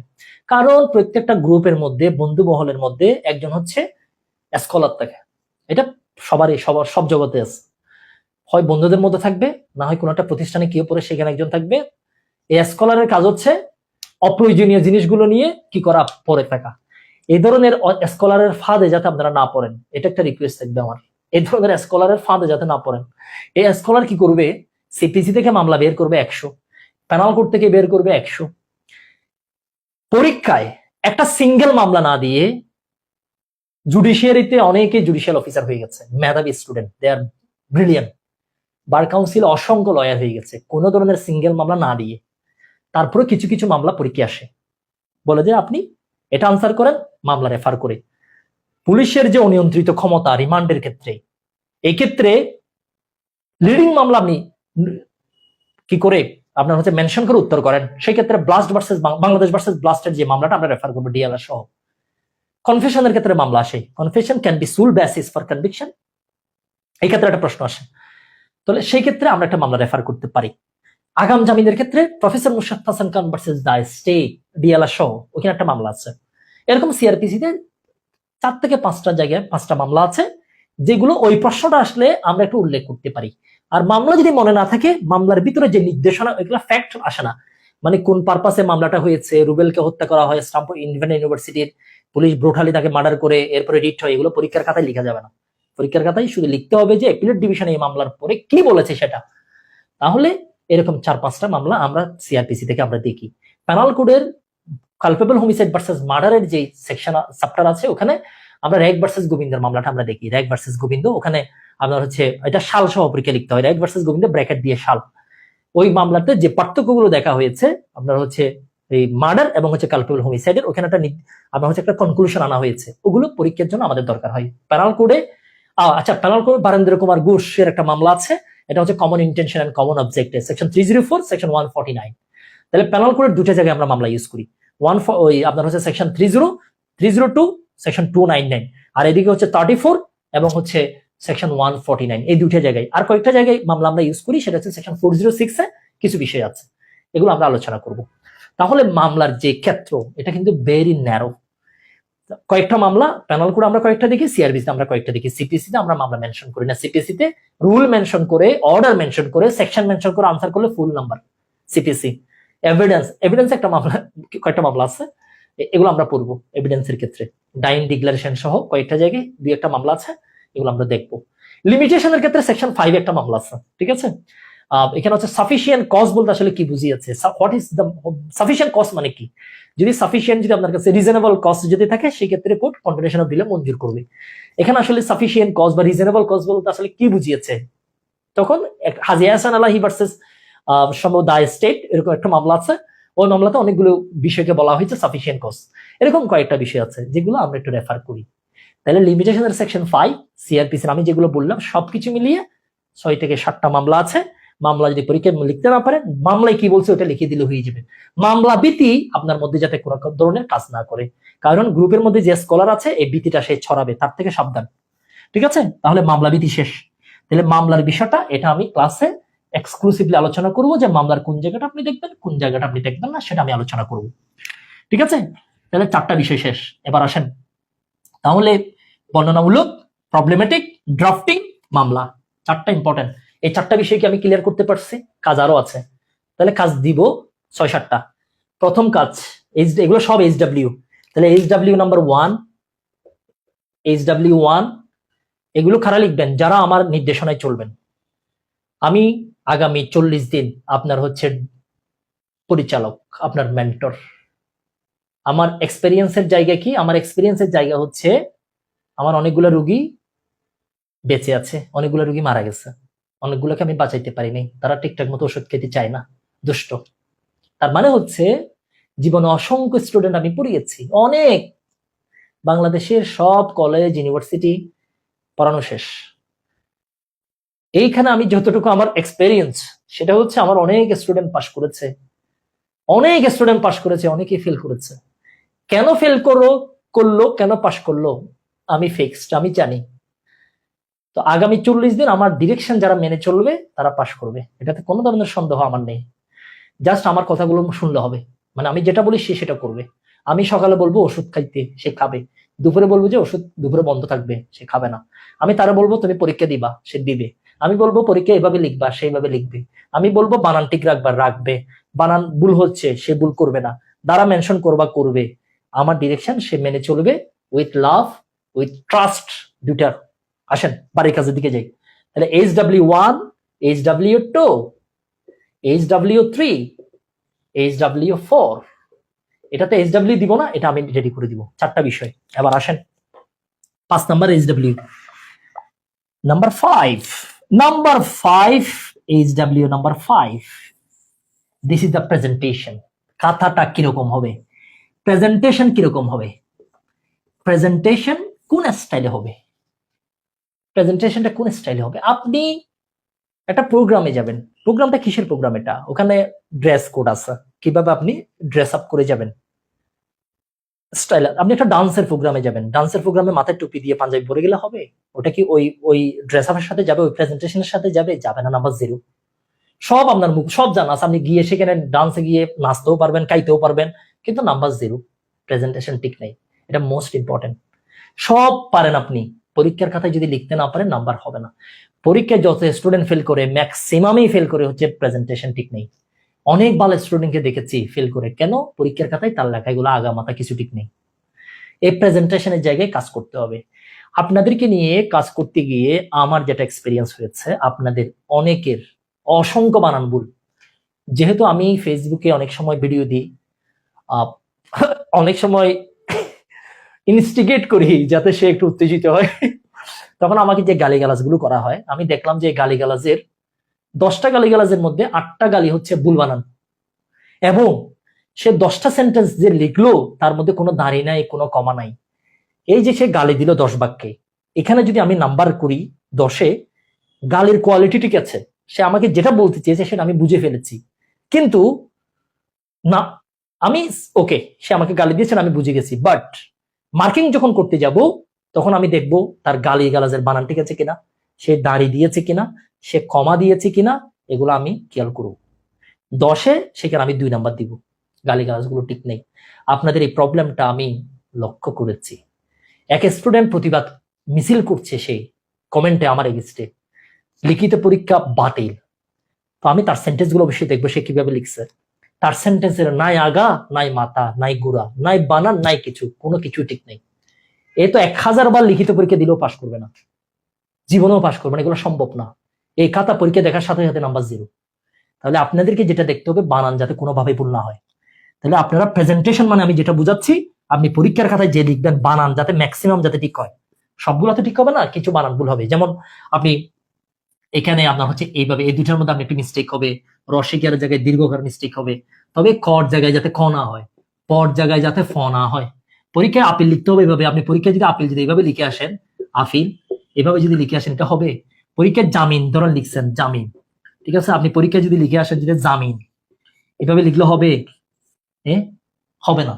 কারণ প্রত্যেকটা গ্রুপের মধ্যে, বন্ধু মহলের মধ্যে একজন হচ্ছে স্কলার থাকে। এটা সবার সব জগতে আছে। হয় বন্ধুদের মধ্যে থাকবে, না হয় কোনো একটা প্রতিষ্ঠানে কেউ পড়ে সেখানে একজন থাকবে। এই স্কলারের কাজ হচ্ছে অপ্রয়োজনীয় জিনিসগুলো নিয়ে কি করা, পড়ে থাকা। এই ধরনের স্কলারের ফাঁদে যাতে আপনারা না পড়েন, এটা একটা রিকোয়েস্ট থাকবে আমার। এই ধরনের স্কলারের ফাঁদে যাতে না পড়েন। এই স্কলার কি করবে, সিপিসি থেকে মামলা বের করবে 100, প্যানাল কোর্ট থেকে বের করবে 100, পরীক্ষায় একটা সিঙ্গেল মামলা না দিয়ে জুডিশিয়ারিতে অনেকে জুডিশিয়াল অফিসার হয়ে গেছে, মেধাবী স্টুডেন্ট, দে আর ব্রিলিয়ান্ট। বার কাউন্সিল অসংখ্য লয়ার হয়ে গেছে কোনো ধরনের সিঙ্গেল মামলা না দিয়ে। তারপরে কিছু কিছু মামলা পরীক্ষা আসে, বলে যে আপনি এটা আনসার করেন, মামলা রেফার করে। পুলিশের যে অনিয়ন্ত্রিত ক্ষমতা রিমান্ডের ক্ষেত্রে, এই ক্ষেত্রে লিডিং মামলা আপনি কি করে আপনার হচ্ছে মেনশন করে উত্তর করেন, সেই ক্ষেত্রে ব্লাস্ট ভার্সেস বাংলাদেশ ভার্সেস ব্লাস্টের যে মামলাটা আমরা রেফার করবো ডিএলআর সহ। কনফেশনের ক্ষেত্রে মামলা আসে, কনফেশন ক্যান বি সুল বেসিস ফর কনভিকশন, এই ক্ষেত্রে একটা প্রশ্ন আসে, তাহলে সেই ক্ষেত্রে আমরা একটা মামলা রেফার করতে পারি। আগাম জামিনের ক্ষেত্রে professor Musharraf Hasan Khan versus the state DLR সহ ওখানে একটা মামলা আছে। এরকম সিআরপিসিতে 4 থেকে 5টা জায়গায় 5টা মামলা আছে, যেগুলো ওই প্রশ্নটা আসলে আমরা একটু উল্লেখ করতে পারি। আর মামলা যদি মনে না থাকে, মামলার ভিতরে যে নির্দেশনা, ওইগুলো ফ্যাক্ট আসে না, মানে কোন পারপাসে মামলাটা হয়েছে, রুবেলকে হত্যা করা হয় স্ট্যানফোর্ড ইউনিভার্সিটির, পুলিশ ব্রুটালি তাকে মার্ডার করে এরপরে রিট হয়, এগুলো পরীক্ষার খাতায় লেখা যাবে না। পরীক্ষার খাতায় শুধু লিখতে হবে যে অ্যাপিলেট ডিভিশন এই মামলার পরে কি বলেছে সেটা। তাহলে এরকম 4-5টা মামলা আমরা সিআরপিসি থেকে আমরা দেখি। প্যানাল কোডের কালপেবল হোমিসাইড ভার্সেস মার্ডারের যে সেকশন চ্যাপ্টার আছে, ওখানে আমরা র্যাগ ভার্সেস গোবিন্দের মামলাটা আমরা দেখি। র্যাগ ভার্সেস গোবিন্দ, ওখানে আপনার হচ্ছে এটা সাল সহ পরীক্ষা লিখতে হয়, র্যাগ ভার্সেস গোবিন্দ ব্র্যাকেট দিয়ে সাল। ওই মামলাতে যে পার্থক্যগুলো দেখা হয়েছে আপনার হচ্ছে এই মার্ডার এবং হচ্ছে কালপেবল হোমিসাইডের, ওখানে একটা আপনার হচ্ছে একটা কনক্লুশন আনা হয়েছে, ওগুলো পরীক্ষার জন্য আমাদের দরকার হয়। প্যানাল কোডে আচ্ছা, প্যানাল কোডে বারেন্দ্র কুমার ঘোষের একটা মামলা আছে, এটা হচ্ছে common intention and common objective, section 304, section 149। তাহলে প্যানাল কোডের দুটো জায়গায় আমরা মামলা ইউজ করি, ওই আপনার হচ্ছে সেকশন 30, 302, সেকশন 299, আর এদিকে হচ্ছে 34 এবং হচ্ছে সেকশন 149, এই দুটো জায়গায়। আর কয়েকটা জায়গায় মামলা আমরা ইউজ করি, সেটা হচ্ছে সেকশন 406 এ কিছু বিষয় আছে, এগুলো আমরা আলোচনা করব। তাহলে মামলার যে ক্ষেত্র, এটা কিন্তু ভেরি ন্যারো। কয়েকটা মামলা প্যানাল কোড আমরা কয়েকটা দেখি, সিআরবিসি আমরা কয়েকটা দেখি, সিপিসি তে আমরা মামলা মেনশন করি না। সিপিসি তে রুল মেনশন করে, অর্ডার মেনশন করে, সেকশন মেনশন করে আনসার করলে ফুল নাম্বার। সিপিসি এভিডেন্স একটা মামলা, কয়েকটা মামলা আছে, এগুলো আমরা পড়বো। এভিডেন্সের ক্ষেত্রে ডাইন ডিক্লারেশন সহ কয়েকটা জায়গায় 2-1টা মামলা আছে, এগুলো আমরা দেখবো। লিমিটেশনের ক্ষেত্রে সেকশন 5 একটা মামলা আছে, ঠিক আছে। এখানে হচ্ছে সাফিসিয়েন্ট কজ বলতে আসলে কি বুঝিয়েছে, what is the sufficient cause, মানে কি। যদি সাফিসিয়েন্ট, যদি আপনার কাছে রিজনেবল কজ যদি থাকে, সেই ক্ষেত্রে কোর্ট কনফিডেন্স অফ ডিলে মঞ্জুর করবে। এখানে আসলে সাফিসিয়েন্ট কজ বা রিজনেবল কজ বলতে আসলে কি বুঝিয়েছে, তখন হাজি হাসান আলাহি ভার্সেস সম্ভব দা স্টেট, এরকম একটা মামলা আছে। ওই মামলাতে অনেকগুলো বিষয়কে বলা হয়েছে সাফিসিয়েন্ট কজ, এরকম কয়েকটা বিষয় আছে যেগুলো আমরা একটু রেফার করি। তাহলে লিমিটেশনের সেকশন 5, সিআরপিসি আমি যেগুলো বললাম সবকিছু মিলিয়ে 6 থেকে 7টা মামলা আছে। মামলা যদি পরীক্ষায় লিখতে না পারেন, মামলায় কি বলছে ওটা লিখে দিলে হয়ে যাবে। মামলা ভীতি আপনার মধ্যে যাতে কোনো ধরনের কাজ না করে, কারণ গ্রুপের মধ্যে যে স্কলার আছে এই ভীতিটা সে ছড়াবে, তার থেকে সাবধান, ঠিক আছে। তাহলে মামলা ভীতি শেষ। তাহলে মামলার বিষয়টা এটা আমি ক্লাসে এক্সক্লুসিভলি আলোচনা করব, যে মামলার কোন জায়গাটা আপনি দেখবেন, কোন জায়গাটা আপনি দেখবেন না, সেটা আমি আলোচনা করব, ঠিক আছে। তাহলে 4টা বিষয় শেষ। এবার আসেন তাহলে বর্ণনামূলক, প্রবলেমেটিক, ড্রাফটিং, মামলা, 4টা ইম্পর্টেন্ট। এই 4টা বিষয় কি আমি ক্লিয়ার করতে পারছি? কাজ আরো আছে, তাহলে কাজ দিব 6-7টা। প্রথম কাজ, এগুলো সব এইচডব্লিউ। তাহলে এইচডব্লিউ নাম্বার 1, এইচডব্লিউ 1, এগুলো খারা লিখবেন যারা আমার নির্দেশনায় চলবেন। আমি আগামী 40 দিন আপনার হচ্ছে পরিচালক, আপনার মেন্টর। আমার এক্সপেরিয়েন্সের জায়গা কি? আমার এক্সপেরিয়েন্সের জায়গা হচ্ছে আমার অনেকগুলো রোগী বেঁচে আছে, অনেকগুলো রোগী মারা গেছে, অনেকগুলোকে আমি বাঁচাইতে পারিনি, তারা ঠিকঠাক মতো ওষুধ খেতে চায় না, দুষ্ট। তার মানে হচ্ছে জীবনে অসংখ্য স্টুডেন্ট আমি পড়িয়েছি, অনেক, বাংলাদেশের সব কলেজ ইউনিভার্সিটি পড়ানো শেষ। এইখানে আমি যতটুকু আমার এক্সপেরিয়েন্স, সেটা হচ্ছে আমার অনেক স্টুডেন্ট পাশ করেছে, অনেক স্টুডেন্ট পাশ করেছে, অনেকেই ফেল করেছে। কেন ফেল করলো, কেন পাশ করলো, আমি ফিক্সড, আমি জানি। তো আগামী 40 দিন আমার ডিরেকশন যারা মেনে চলবে তারা পাশ করবে, এটাতে কোনো ধরনের সন্দেহ আমার নেই। জাস্ট আমার কথাগুলো শুনলে হবে, মানে আমি যেটা বলি সে সেটা করবে। আমি সকালে বলবো ওষুধ খাইতে, সে খাবে। দুপুরে বলবো যে ওষুধ দুপুরে বন্ধ থাকবে, সে খাবে না। আমি তারা বলবো তুমি পরীক্ষা দিবা, সে দিবে। আমি বলবো পরীক্ষা এভাবে লিখবা, সেইভাবে লিখবে। আমি বলবো বানান ঠিক রাখবা, রাখবে। বানান ভুল হচ্ছে, সে ভুল করবে না। দ্বারা মেনশন করবা, করবে। আমার ডিরেকশন সে মেনে চলবে, উইথ লাভ, উইথ ট্রাস্ট, দুইটার। আসেন বাড়ির কাজের দিকে যাই। তাহলে HW1, HW2, HW3, HW4, এটাতে HW দিব না, এটা আমি রেডি করে দিব, 4টা বিষয়। এবার আসেন 5 number HW। Number 5, HW number 5, this is the presentation. কথাটা কিরকম হবে, প্রেজেন্টেশন কিরকম হবে, প্রেজেন্টেশন কোন স্টাইলে হবে, প্রেজেন্টেশনটা কোন স্টাইলে হবে। আপনি একটা প্রোগ্রামে যাবেন, প্রোগ্রামটা কিসের প্রোগ্রাম, এটা ওখানে ড্রেস কোড আছে, কিভাবে আপনি ড্রেস আপ করে যাবেন, স্টাইল। আপনি একটা ডান্সের প্রোগ্রামে যাবেন, ডান্সের প্রোগ্রামে মাথায় টুপি দিয়ে পাঞ্জাবি পরে গেলে হবে? ওটা কি ওই ওই ড্রেস আপের সাথে যাবে, ওই প্রেজেন্টেশনের সাথে যাবে? যাবে না, নাম্বার 0। সব আপনার মুখ সব জানা আছে, আপনি গিয়ে সেখানে ডান্সে গিয়ে নাচতেও পারবেন, খাইতেও পারবেন, কিন্তু নাম্বার 0, প্রেজেন্টেশন ঠিক নেই। এটা মোস্ট ইম্পর্টেন্ট। সব পারেন আপনি, পরীক্ষার খাতায় যদি লিখতে না পারেন নাম্বার হবে না। পরীক্ষায় যত স্টুডেন্ট ফেল করে, ম্যাক্সিমামই ফেল করে হচ্ছে প্রেজেন্টেশন ঠিক নেই। অনেক ভালো স্টুডেন্টকে দেখেছি ফেল করে, কেন? পরীক্ষার খাতায় তার লেখাগুলো আগা মাথা কিছু ঠিক নেই। এই প্রেজেন্টেশনের জায়গায় কাজ করতে হবে। আপনাদেরকে নিয়ে কাজ করতে গিয়ে আমার যেটা এক্সপিরিয়েন্স হয়েছে, আপনাদের অনেকের অসংখ্য বানান ভুল। যেহেতু আমি ফেসবুকে অনেক সময় ভিডিও দিই, অনেক সময় ইনস্টিগেট করি যাতে সে একটু উত্তেজিত হয়, তখন আমাকে যে গালিগালাজ গুলো করা হয়, আমি দেখলাম যে গালিগালাজের 10টা গালিগালাজের মধ্যে 8টা গালি হচ্ছে ভুল বানান, এবং সে 10টা সেন্টেন্স যে লিখলো তার মধ্যে কোনো দাঁড়ি নাই, কোনো কমা নাই। এই যে সে গালি দিল 10 বাক্যে, এখানে যদি আমি নাম্বার করি 10-এ, গালির কোয়ালিটি ঠিক আছে, সে আমাকে যেটা বলতে চেয়েছে সেটা আমি বুঝে ফেলেছি, কিন্তু না, আমি ওকে, সে আমাকে গালি দিয়েছেন, আমি বুঝে গেছি, বাট মার্কিং যখন করতে যাব তখন আমি দেখব তার গালি গালাজের বানান ঠিক আছে কিনা, সে দাড়ি দিয়েছে কিনা, সে কমা দিয়েছে কিনা, এগুলো আমি খেয়াল করব। 10-এ সেখানে আমি 2 নাম্বার দিব, গালি গালাজগুলো ঠিক নেই। আপনাদের এই প্রবলেমটা আমি লক্ষ্য করেছি। এক স্টুডেন্ট প্রতিবাদ মিছিল করছে, সে কমেন্টে আমার এগেইনস্টে, লিখিত পরীক্ষা বাতিল। তো আমি তার সেন্টেন্স গুলো অবশ্যই দেখবো সে কিভাবে লিখছে। তার সেন্টেন্সের নাই আগা, নাই মাথা, নাই গুড়া, নাই বানান, নাই কিছু, কোনো কিছু ঠিক নেই। এ তো 1000 বার লিখিত পরীক্ষা দিলেও পাশ করবে না, জীবনেও পাশ করবে না, এগুলো সম্ভব না। এই খাতা পরীক্ষা দেখার সাথে সাথে নাম্বার 0। তাহলে আপনাদেরকে যেটা দেখতে হবে, বানান যাতে কোনোভাবে ভুল না হয়। তাহলে আপনারা প্রেজেন্টেশন মানে আমি যেটা বুঝাচ্ছি, আপনি পরীক্ষার খাতায় যে লিখবেন বানান যাতে ম্যাক্সিমাম যাতে ঠিক হয়। সবগুলো তো ঠিক হবে না, কিছু বানান ভুল হবে। যেমন আপনি এখানে আপনার হচ্ছে এইভাবে, এই দুটার মধ্যে আপনি একটু মিস্টেক হবে, রসিকের জায়গায় দীর্ঘকার মিস্টেক হবে, তবে কর জায়গায় যাতে ক না হয়, পর জায়গায় যাতে ফ না হয়। পরীক্ষায় আপিল লিখতে হবে এভাবে, আপনি পরীক্ষায় যদি আপিল যদি এইভাবে লিখে আসেন, আপিল এভাবে যদি লিখে আসেন, এটা হবে। পরীক্ষায় জামিন ধরেন লিখছেন জামিন, ঠিক আছে, আপনি পরীক্ষায় যদি লিখে আসেন যেটা জামিন, এভাবে লিখলে হবে? হবে না।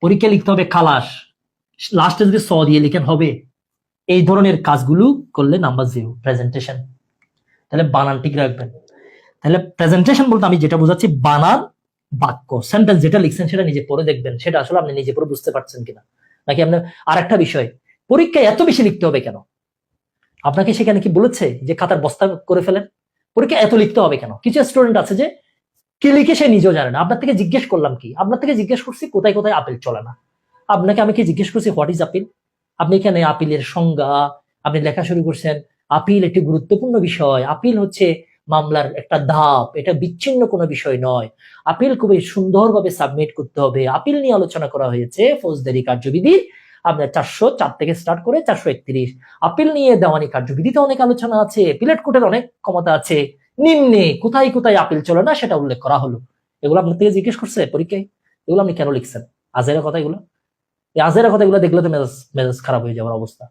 পরীক্ষা লিখতে হবে খালাস, লাস্টে যদি স দিয়ে লিখেন, হবে? এই ধরনের কাজগুলো করলে নাম্বার 0, প্রেজেন্টেশন। তাহলে বানান ঠিক রাখবেন। তাহলে প্রেজেন্টেশন বলতে আমি যেটা বোঝাচ্ছি, বানান, বাক্য, সেন্টেন্স যেটা লিখছেন সেটা নিজে পড়ে দেখবেন সেটা আসলে আপনি নিজে পড়ে বুঝতে পারছেন কিনা, নাকি আপনার। আর একটা বিষয়, পরীক্ষায় এত বেশি লিখতে হবে কেন? আপনাকে সেখানে কি বলেছে যে খাতার বস্তা করে ফেলেন? পরীক্ষা এত লিখতে হবে কেন? কিছু স্টুডেন্ট আছে যে কি লিখে সে নিজেও জানে না। আপনার থেকে জিজ্ঞেস করলাম কি, আপনার থেকে জিজ্ঞেস করছি কোথায় কোথায় আপিল চলে না। আপনাকে আমি কি জিজ্ঞেস করছি হোয়াট ইজ আপিল? আপনি এখানে আপিলের সংজ্ঞা আপনি লেখা শুরু করছেন। আপিল একটি গুরুত্বপূর্ণ বিষয়, আপিল হচ্ছে মামলার একটা ধাপ, এটা বিচ্ছিন্ন কোনো বিষয় নয়। আপিল খুবই সুন্দরভাবে সাবমিট করতে হবে। আপিল নিয়ে আলোচনা করা হয়েছে ফৌজদারি কার্যবিধি আপনার 404 থেকে স্টার্ট করে 431। আপিল নিয়ে দেওয়ানি কার্যবিধিতে অনেক আলোচনা আছে, পিলেট কোর্টের অনেক ক্ষমতা আছে। নিম্নে কোথায় কোথায় আপিল চলে না সেটা উল্লেখ করা হলো। এগুলো আপনার থেকে জিজ্ঞেস করছে পরীক্ষায়? এগুলো আপনি কেন লিখছেন? আজেরা কথা এগুলো, এই আজেরা কথা এগুলো দেখলে তো মেজাজ খারাপ হয়ে যাওয়ার অবস্থা।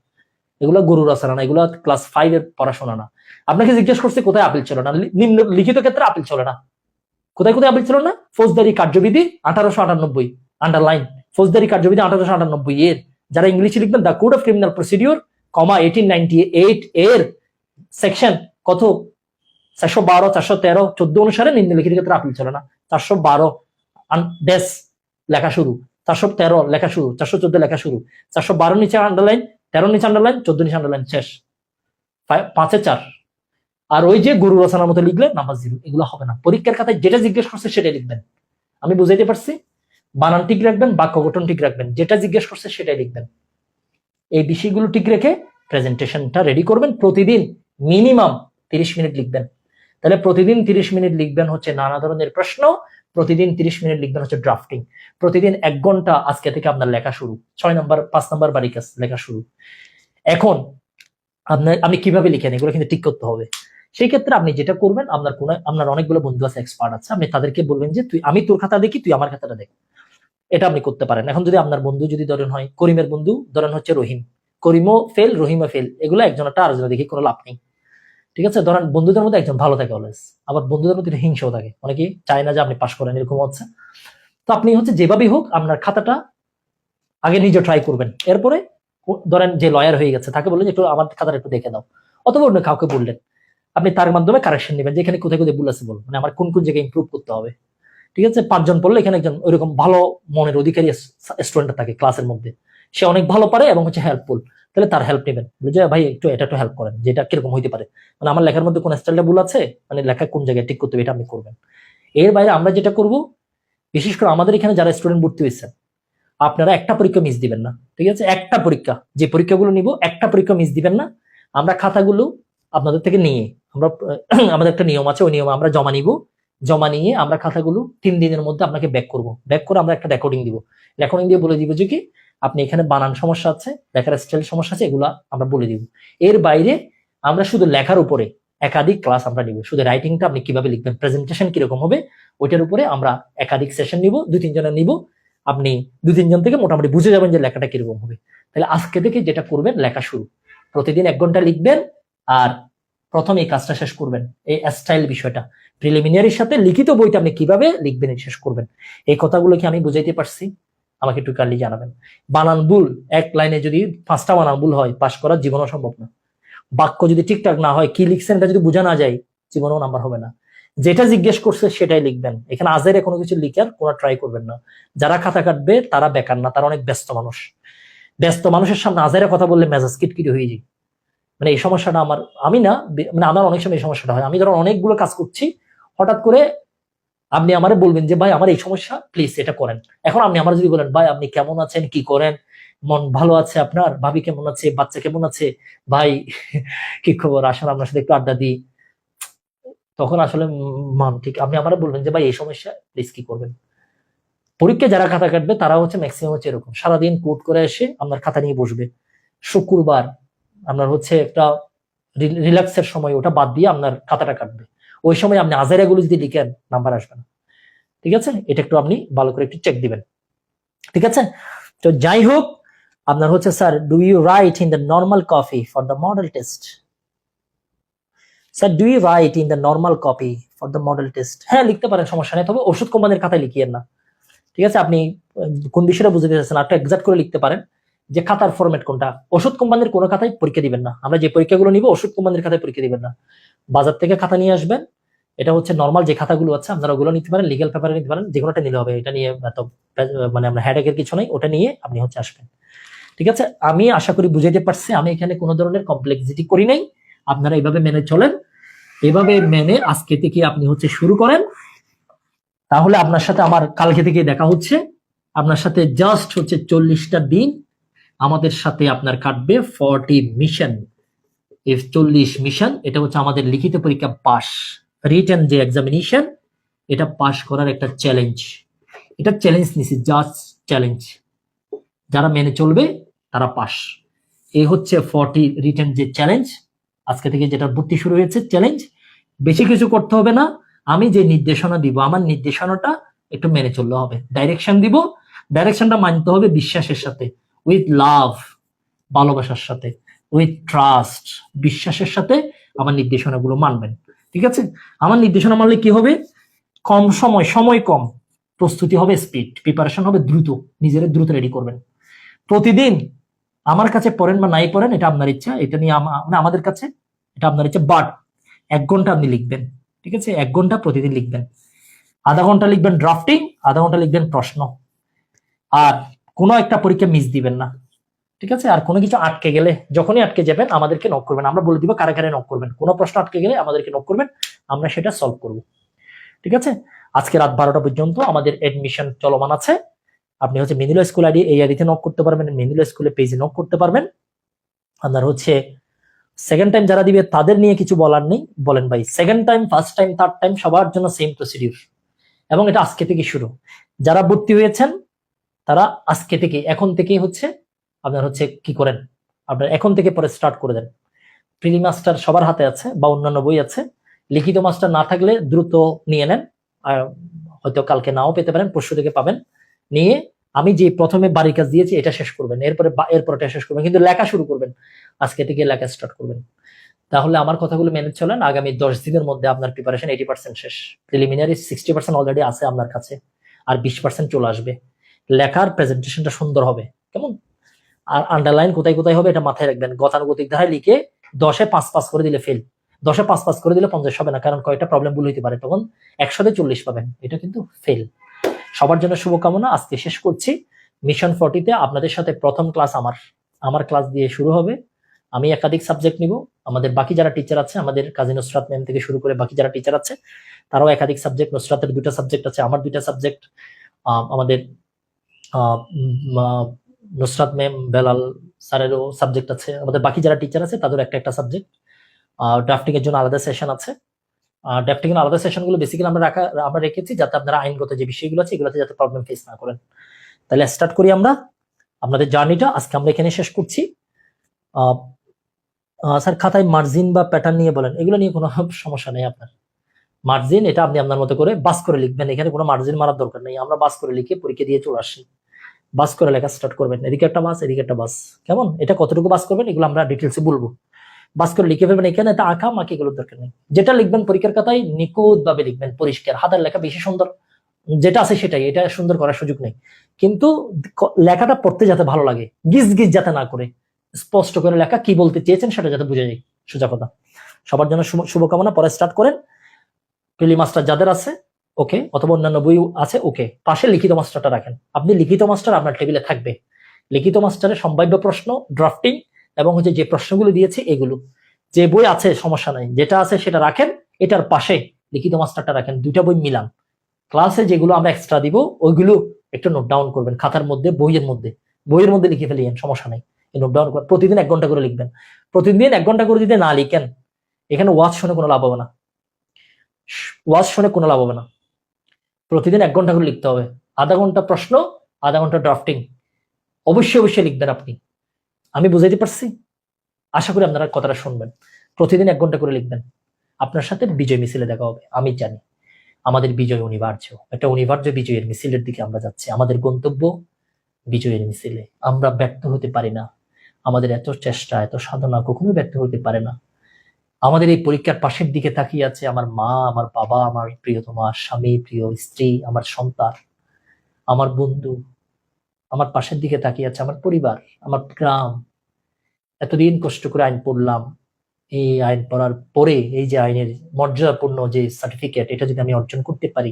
এগুলো গরুর আসানা না, এগুলো ক্লাস 5 এর পড়াশোনা না। আপনাকে জিজ্ঞেস করছে কোথায় আপিল চলে না, নিম্ন লিখিত ক্ষেত্রে আপিল চলে না। কোথায় কোথায় আপিল চলে না? ফৌজদারি কার্যবিধি 1898, আন্ডারলাইন, ফৌজদারি কার্যবিধি 1898 এর, যারা ইংলিশে লিখবেন the code of criminal procedure, 1898 এর সেকশন কত? 412, 413, 14 অনুসারে নিম্নলিখিত ক্ষেত্রে আপিল চলে না। 412 ড্যাশ লেখা শুরু, 413 লেখা শুরু, 414 লেখা শুরু, 412 নিচে আন্ডারলাইন, 13 নিচে আন্ডারলাইন, 14 নিচে আন্ডারলাইন, শেষ। 5-এ 4। আর ওই যে গরু রচনার মতো লিখলে নাম্বার 0, এগুলো হবে না। পরীক্ষার খাতায় যেটা জিজ্ঞেস করছে সেটাই লিখবেন। আমি বুঝাইতে পারছি? বানান ঠিক রাখবেন, বাক্য গঠন ঠিক রাখবেন, যেটা জিজ্ঞেস করছে সেটাই লিখবেন। এই বিষয়গুলো ঠিক রেখে প্রেজেন্টেশনটা রেডি করবেন। প্রতিদিন মিনিমাম 30 মিনিট লিখবেন। তাহলে প্রতিদিন 30 মিনিট লিখবেন হচ্ছে নানা ধরনের প্রশ্ন, প্রতিদিন 30 মিনিট লিখবেন হচ্ছে ড্রাফটিং, প্রতিদিন 1 ঘন্টা আজকে থেকে আপনার লেখা শুরু। 5 নাম্বার বাড়ি কাজ লেখা শুরু। এখন আপনি কিভাবে লিখেন এগুলো কিন্তু ঠিক করতে হবে। সেই ক্ষেত্রে আপনি যেটা করবেন, আপনার অনেকগুলো বন্ধু আছে, এক্সপার্ট আছে, আপনি তাদেরকে বলবেন যে আমি তোর খাতা দেখি, তুই আমার খাতাটা দেখ। এটা আপনি করতে পারেন। এখন যদি আপনার বন্ধু যদি ধরেন হয় করিমের বন্ধু, ধরেন হচ্ছে রহিম, করিমও ফেল রহিমও ফেল, এগুলো একজনটা আরেকজনে দেখি কোনো লাভ নেই। ঠিক আছে? ধরেন বন্ধুদের মধ্যে একজন ভালো থাকে অলওয়েজ, আবার বন্ধুদের মধ্যে হিংসাও থাকে, অনেকেই চায় না যে আপনি পাশ করেন, এরকম হচ্ছে। তো আপনি হচ্ছে যেভাবেই হোক আপনার খাতাটা আগে নিজে ট্রাই করবেন। এরপরে ধরেন যে লয়ার হয়ে গেছে তাকে বললেন একটু আমার খাতাটা একটু দেখে দাও, অথবা অন্য কাউকে বললেন, আপনি তার মাধ্যমে কারেকশন নেবেন যে এখানে কোথায় কোথায় ভুল আছে বল, মানে আমার কোন কোন জায়গায় ইমপ্রুভ করতে হবে। ঠিক আছে? 5 জন পড়লে এখানে একজন ওইরকম ভালো মনের অধিকারী স্টুডেন্ট থাকে ক্লাসের মধ্যে, সে অনেক ভালো পারে এবং হচ্ছে হেল্পফুল, তাহলে তার হেল্প নেবেন, যে ভাই এটা একটু হেল্প করেন, যেটা কিরকম হইতে পারে, মানে আমার লেখার মধ্যে কোন স্টাইলটা ভুল আছে, মানে লেখা কোন জায়গায় ঠিক করতে হবে, এটা আপনি করবেন। এর বাইরে আমরা যেটা করব, বিশেষ করে আমাদের এখানে যারা স্টুডেন্ট ভর্তি হয়েছে, আপনারা একটা পরীক্ষা মিস দিবেন না। ঠিক আছে? একটা পরীক্ষা, যে পরীক্ষাগুলো নিব একটা পরীক্ষা মিস দিবেন না। আমরা খাতাগুলো আপনাদের থেকে নিয়ে আমরা আমাদের একটা নিয়ম আছে, ওই নিয়মে আমরা জমা নিব। জমা নিয়ে আমরা খাতাগুলো 3 দিনের মধ্যে আপনাকে ব্যাক করব। ব্যাক করে আমরা একটা রেকর্ডিং দিব। রেকর্ডিং দিয়ে বলে দিব যে কি আপনি এখানে বানান সমস্যা আছে, লেখার স্টাইল সমস্যা আছে, এগুলা আমরা বলে দিব। এর বাইরে আমরা শুধু লেখার উপরে একাধিক ক্লাস আমরা নিব। শুধু রাইটিংটা আপনি কিভাবে লিখবেন, প্রেজেন্টেশন কিরকম হবে, ওইটার উপরে আমরা একাধিক সেশন নিব, 2-3 জনের নিব। আপনি 2-3 জন থেকে মোটামুটি বুঝে যাবেন যে লেখাটা কিরকম হবে। তাহলে আজকে থেকে যেটা করবেন, লেখা শুরু, প্রতিদিন 1 ঘন্টা লিখবেন। আর প্রথমে এই কাজটা শেষ করবেন, এই স্টাইল বিষয়টা প্রিলিমিনারির সাথে লিখিত বইটা আপনি কিভাবে লিখবেন শেষ করবেন। এই কথাগুলো কি আমি বুঝাইতে পারছি? আমাকে একটু কাইন্ডলি জানাবেন। বানান ভুল, এক লাইনে যদি 5টা বানান ভুল হয়, পাস করা জীবনও সম্ভব না। বাক্য যদি ঠিকঠাক না হয়, কি লিখছেন এটা যদি বোঝা না যায়, জীবনেও নাম্বার হবে না। যেটা জিজ্ঞেস করছে সেটাই লিখবেন। এখানে আজেরে কোনো কিছু লিখার কোনো ট্রাই করবেন না। যারা খাতা কাটবে তারা বেকার না, তারা অনেক ব্যস্ত মানুষ। ব্যস্ত মানুষের সামনে আজেরে কথা বললে মেজাজ কিটকিটি হয়ে যায়। মানে এই সমস্যাটা আমার অনেক সময় এই সমস্যাটা হয়। আমি ধরো অনেকগুলো কাজ করছি, হঠাৎ করে আপনি আমারে বলবেন যে ভাই আমার এই সমস্যা, প্লিজ এটা করেন। এখন আপনি আমার যদি বলেন ভাই আপনি কেমন আছেন, কি করেন, মন ভালো আছে আপনার, ভাবি কেমন আছে, বাচ্চা কেমন আছে, ভাই কি খবর, আসলে আপনার সাথে একটু আড্ডা দিই, তখন আসলে মান ঠিক আপনি আমারে বলবেন যে ভাই এই সমস্যা, প্লিজ কি করবেন। পরীক্ষা যারা খাতা কাটবে তারা হচ্ছে ম্যাক্সিমাম হচ্ছে এরকম, সারাদিন কোড করে এসে আপনার খাতা নিয়ে বসবে। শুক্রবার আপনার হচ্ছে একটা রিল্যাক্সের সময়, ওটা বাদ দিয়ে আপনার খাতাটা কাটবে। ওই সময় আপনি আজাইরাগুলো যদি লিখেন, নাম্বার আসবে না। ঠিক আছে? এটা একটু আপনি ভালো করে একটু চেক দিবেন। ঠিক আছে? তো যাই হোক, আপনার হচ্ছে sir, do you write in the normal copy for the model test? Sir, do you write in the normal copy for the model test? হ্যাঁ, লিখতে পারেন, সমস্যা নেই, তবে ওষুধ কোম্পানির খাতায় লিখিয়েন না। ঠিক আছে? আপনি কোন বিষয়টা বুঝতে চাচ্ছেন একটু এক্সাক্ট করে লিখতে পারেন, যে খাতার ফরম্যাট কোনটা। ওষুধ কোম্পানির কোনো খাতায় পরীক্ষা দিবেন না। আমরা যে পরীক্ষাগুলো নিব, ওষুধ কোম্পানির খাতায় পরীক্ষা দিবেন না। বাজার থেকে খাতা নিয়ে আসবেন, এটা হচ্ছে নর্মাল যে খাতাগুলো আছে, আপনারা ওগুলো নিতে পারেন, লিগ্যাল পেপারে নিতে পারেন, যে কোনোটা নিলে হবে। এটা নিয়ে এত মানে আমরা হেডেকের কিছু নাই, ওটা নিয়ে আপনি হচ্ছে আসবেন। ঠিক আছে? আমি আশা করি বুঝাইতে পারছি, আমি এখানে কোনো ধরনের কমপ্লেক্সিটি করি নাই। আপনারা এইভাবে মেনে চলেন, এভাবে মেনে আজকে থেকে আপনি হচ্ছে শুরু করেন। তাহলে আপনার সাথে আমার কালকে থেকে দেখা হচ্ছে। আপনার সাথে জাস্ট হচ্ছে 40টা দিন আমাদের সাথে আপনার কাটবে, 40 মিশন। 40 মিশন, এটা হচ্ছে আমাদের লিখিত পরীক্ষা পাস, রিটেন যে এক্সামিনেশন, এটা পাস করার একটা চ্যালেঞ্জ। এটা চ্যালেঞ্জ নিছি, জাস্ট চ্যালেঞ্জ। যারা মেনে চলবে তারা পাস। এই হচ্ছে 40 রিটেন যে চ্যালেঞ্জ, আজকে থেকে যেটা ভর্তি শুরু হয়েছে চ্যালেঞ্জ। বেশি কিছু করতে হবে না, আমি যে নির্দেশনা দিব, আমার নির্দেশনাটা একটু মেনে চললে হবে। ডাইরেকশন দিব, ডাইরেকশনটা মানতে হবে বিশ্বাসের সাথে, উইথ লাভ, ভালোবাসার সাথে, উইথ ট্রাস্ট, বিশ্বাসের সাথে আমার নির্দেশনাগুলো মানবেন। ঠিক আছে? আমার নির্দেশনা মানলে কি হবে, কম সময় কম, প্রস্তুতি হবে স্পিড, প্রিপারেশন হবে দ্রুত, নিজের দ্রুত রেডি করবেন। প্রতিদিন আমার কাছে পড়েন বা নাই পড়েন, এটা আপনার ইচ্ছা, এটা নিয়ে আমাদের কাছে এটা আপনার ইচ্ছা, বাট 1 ঘন্টা আপনি লিখবেন, ঠিক আছে? 1 ঘন্টা প্রতিদিন লিখবেন। আধা ঘন্টা লিখবেন ড্রাফটিং, আধা ঘন্টা লিখবেন প্রশ্ন। আর কোনো একটা পরীক্ষা মিস দিবেন না, ঠিক আছে? আর কোনো কিছু আটকে গেলে, যখনই আটকে যাবেন আমাদেরকে নক করবেন, আমরা বলে দিব কারে কারে নক করবেন। কোনো প্রশ্ন আটকে গেলে আমাদেরকে নক করবেন, আমরা সেটা সলভ করব, ঠিক আছে? আজকে রাত 12টা পর্যন্ত আমাদের এডমিশন চলমান আছে। আপনি হচ্ছে মেনিলো স্কুল আইডি এই আইডিতে নক করতে পারবেন, মেনিলো স্কুলের পেজে নক করতে পারবেন। আপনার হচ্ছে সেকেন্ড টাইম যারা দিবে তাদের নিয়ে কিছু বলার নেই, বলেন ভাই। Second time, first time, third time সবার জন্য সেম প্রসিডিউর, এবং এটা আজকে থেকে শুরু। যারা ভর্তি হয়েছেন তারা আজকে থেকে, এখন থেকেই হচ্ছে আপনার হচ্ছে কি করেন, আপনার এখন থেকে পরে স্টার্ট করে দেন। প্রিলি মাস্টার সবার হাতে আছে বা অন্যান্য বই আছে। লিখিত মাস্টার না থাকলে দ্রুত নিয়ে নেন, আর হয়তো কালকে নাও পেতে পারেন, পরশু থেকে পাবেন। নিয়ে আমি যে প্রথমে বাড়ির কাজ দিয়েছি এটা শেষ করবেন, এরপরটা শেষ করবেন, কিন্তু লেখা শুরু করবেন, আজকে থেকে লেখা স্টার্ট করবেন। তাহলে আমার কথাগুলো মেনে চলেন, আগামী 10 দিনের মধ্যে আপনার প্রিপারেশন 80% শেষ। প্রিলিমিনারি 60% অলরেডি আছে আপনার কাছে, আর 20% চলে আসবে। লেখার প্রেজেন্টেশনটা সুন্দর হবে, কেমন? আর আন্ডারলাইন কোথায় কোথায় হবে এটা মাথায় রাখবেন। গতানুগতিক ধারায় লিখে 10-এ 5 করে দিলে ফেল, 10-এ 5 করে দিলে 50 হবে না, কারণ কয়েকটা প্রবলেম ভুল হইতে পারে, তখন 100-তে 40 পাবেন, এটা কিন্তু ফেল। সবার জন্য শুভকামনা। আজকে শেষ করছি। মিশন 40-তে আপনাদের সাথে প্রথম ক্লাস আমার ক্লাস দিয়ে শুরু হবে। আমি একাধিক সাবজেক্ট নিব, আমাদের বাকি যারা টিচার আছে, আমাদের কাজী নুসরাত ম্যাম থেকে শুরু করে বাকি যারা টিচার আছে তারাও একাধিক সাবজেক্ট। নুসরাতের 2টা সাবজেক্ট আছে, আমার 2টা সাবজেক্ট, আমাদের নুসরাত ম্যাম, বেলাল স্যারেরও সাবজেক্ট আছে, আমাদের বাকি যারা টিচার আছে তাদের একটা একটা সাবজেক্ট। ড্রাফটিং এর জন্য আলাদা সেশন আছে। ড্রাফটিং এর আলাদা সেশন গুলো বেসিক্যালি আমরা রেখেছি যাতে আপনারা আইনগত যে বিষয়গুলো আছে এগুলোতে যাতে প্রবলেম ফেস না করেন। তাহলে স্টার্ট করি আমরা আপনাদের জার্নিটা। আজকে আমরা এখানে শেষ করছি। স্যার খাতায় মার্জিন বা প্যাটার্ন নিয়ে বলেন, এগুলো নিয়ে কোনো সমস্যা নেই আপনার। মার্জিন এটা আপনি আপনার মতো করে বাস করে লিখবেন, এখানে কোনো মার্জিন মারার দরকার নেই, আমরা বাস করে লিখে পরীক্ষা দিয়ে চলে আসি। বাস করে লেখা স্টার্ট করবেন, এদিকে একটা বাস এদিকে একটা বাস, কেমন? এটা কতটুকু বাস করবেন এগুলো আমরা ডিটেলসে বলবো। বাস করে লিখে ফেলবেন, এখানে তো আঁকা মাকি এগুলোর দরকার নেই। যেটা লিখবেন পরীক্ষার খাতায় নিখুঁত ভাবে লিখবেন, পরিষ্কার, হাতের লেখা বেশি সুন্দর, যেটা আছে সেটাই, এটা সুন্দর করার সুযোগ নেই। কিন্তু লেখাটা পড়তে যাতে ভালো লাগে, গিজ গিজ যাতে না করে, স্পষ্ট করে লেখা, কি বলতে চেয়েছেন সেটা যাতে বোঝা যায়, সোজা কথা। সবার জন্য শুভকামনা। পরে স্টার্ট করেন। প্রিলি মাস্টার যাদের আছে ওকে, অথবা অন্যান্য বই আছে ওকে, পাশে লিখিত মাস্টারটা রাখেন। আপনি লিখিত মাস্টার আপনার টেবিলে থাকবে, লিখিত মাস্টারের সম্ভাব্য প্রশ্ন, ড্রাফটিং এবং হচ্ছে যে প্রশ্নগুলো দিয়েছে এগুলো, যে বই আছে সমস্যা নাই, যেটা আছে সেটা রাখেন, এটার পাশে লিখিত মাস্টারটা রাখেন, 2টা বই মিলান। ক্লাসে যেগুলো আমরা এক্সট্রা দিব ওইগুলো একটু নোট ডাউন করবেন খাতার মধ্যে, বইয়ের মধ্যে লিখে ফেলিয়েন, সমস্যা নাই। নোট ডাউন করে প্রতিদিন 1 ঘন্টা করে লিখবেন। প্রতিদিন 1 ঘন্টা করে যদি না লিখেন, এখানে ওয়াজ শুনে কোনো লাভ হবে না, প্রতিদিন 1 ঘন্টা করে লিখতে হবে। আধা ঘন্টা প্রশ্ন, আধা ঘন্টা ড্রাফটিং, অবশ্যই লিখবেন আপনি। আমি বুঝাইতে পারছি? আশা করি আপনারা কথাটা শুনবেন। প্রতিদিন 1 ঘন্টা করে লিখবেন। আপনার সাথে বিজয় মিছিলে দেখা হবে। আমি জানি আমাদের বিজয় অনিবার্য, একটা অনিবার্য বিজয়ের মিছিলের দিকে আমরা যাচ্ছি। আমাদের গন্তব্য বিজয়ের মিছিলে। আমরা ব্যর্থ হতে পারি না, আমাদের এত চেষ্টা, এত সাধনা কখনোই ব্যর্থ হতে পারে না। আমাদের এই পরীক্ষার পাশের দিকে তাকিয়ে আছে আমার মা, আমার বাবা, আমার প্রিয়তমা স্বামী, প্রিয় স্ত্রী, আমার সন্তান, আমার বন্ধু, আমার পাশের দিকে তাকিয়ে আছে আমার পরিবার, আমার গ্রাম। এতদিন কষ্ট করে আইন পড়লাম, এই আইন পড়ার পরে এই যে আইনের মর্যাদাপূর্ণ যে সার্টিফিকেট, এটা যদি আমি অর্জন করতে পারি,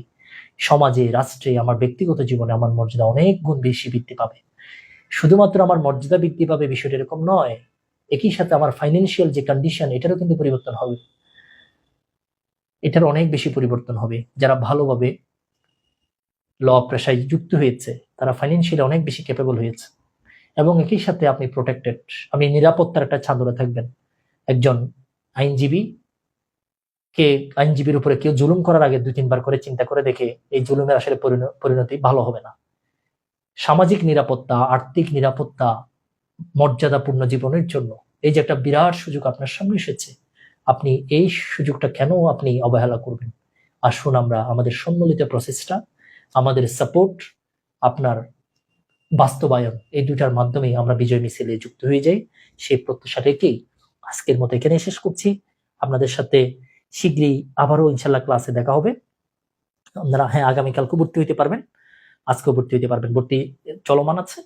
সমাজে, রাষ্ট্রে, আমার ব্যক্তিগত জীবনে আমার মর্যাদা অনেক গুণ বেশি বৃদ্ধি পাবে। শুধুমাত্র আমার মর্যাদা বৃদ্ধি পাবে বিষয়টা এরকম নয়, একই সাথে আমার ফাইন্যান্সিয়াল যে কন্ডিশন এটারও কিন্তু পরিবর্তন হবে, এটার অনেক বেশি পরিবর্তন হবে। যারা ভালোভাবে ল পেশায় যুক্ত হয়েছে তারা ফাইন্যান্সিয়ালি অনেক বেশি ক্যাপেবল হয়েছে, এবং একই সাথে আপনি প্রোটেক্টেড, আপনি নিরাপত্তার একটা ছাদরে থাকবেন। একজন আইনজীবীর উপরে কেউ জুলুম করার আগে 2-3 বার করে চিন্তা করে দেখে এই জুলুমের আসলে পরিণতি ভালো হবে না। সামাজিক নিরাপত্তা, আর্থিক নিরাপত্তা, মর্যাদাপূর্ণ জীবনের জন্য এই যে একটা বিরাট সুযোগ আপনার সামনে এসেছে, আপনি এই সুযোগটা কেন আপনি অবহেলা করবেন? আসুন আমরা আমাদের সম্মিলিত প্রচেষ্টা, আমাদের সাপোর্ট, আপনার বাস্তবায়ন, এই 2টার মাধ্যমে আমরা বিজয় মিছিলে যুক্ত হয়ে যাই। সেই প্রত্যাশা রেখেই আজকের মতো এখানে শেষ করছি। আপনাদের সাথে শীঘ্রই আবারও ইনশাল্লাহ ক্লাসে দেখা হবে। আপনারা আগামীকালকে ভর্তি হইতে পারবেন, আজকেও ভর্তি হইতে পারবেন, ভর্তি চলমান আছে।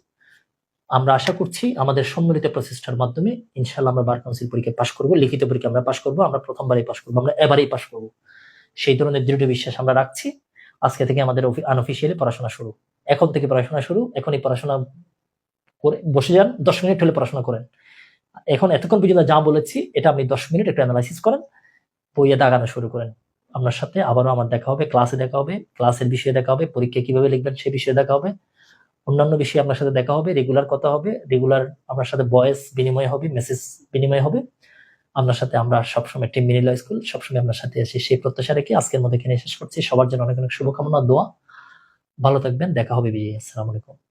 আমরা আশা করছি আমাদের সম্মিলিত প্রচেষ্টার মাধ্যমে ইনশাআল্লাহ আমরা বার কাউন্সিল পরীক্ষা পাশ করব, লিখিত পরীক্ষা আমরা পাশ করব, আমরা প্রথমবারই পাশ করব, আমরা এবারেই পাশ করব, সেই ধরনের দৃঢ় বিশ্বাস আমরা রাখছি। আজকে থেকে আমাদের আনঅফিসিয়ালি পড়াশোনা শুরু, এখন থেকে পড়াশোনা শুরু, এখনই পড়াশোনা করে বসে যান, 10 মিনিট হলে পড়াশোনা করেন। এখন এতক্ষণ পর্যন্ত যা বলেছি এটা আপনি 10 মিনিট একটু অ্যানালাইসিস করেন, বইয়ে দাগানো শুরু করেন। আপনার সাথে আবারও আমার দেখা হবে, ক্লাসে দেখা হবে, ক্লাসের বিষয়ে দেখা হবে, পরীক্ষা কিভাবে লিখবেন সে বিষয়ে দেখা হবে, অন্যান্য বিষয়ে আপনার সাথে দেখা হবে, রেগুলার কথা হবে, রেগুলার আপনার সাথে ভয়েস বিনিময় হবে, মেসেজ বিনিময় হবে। আপনার সাথে আমরা সবসময় টিম মিনিলা স্কুল সবসময় আপনার সাথে আছি, সেই প্রত্যাশা রেখে আজকের মধ্যে এখানে শেষ করছি। সবার জন্য অনেক অনেক শুভকামনা, দোয়া। ভালো থাকবেন, দেখা হবে বিয়ে। আসসালামু আলাইকুম।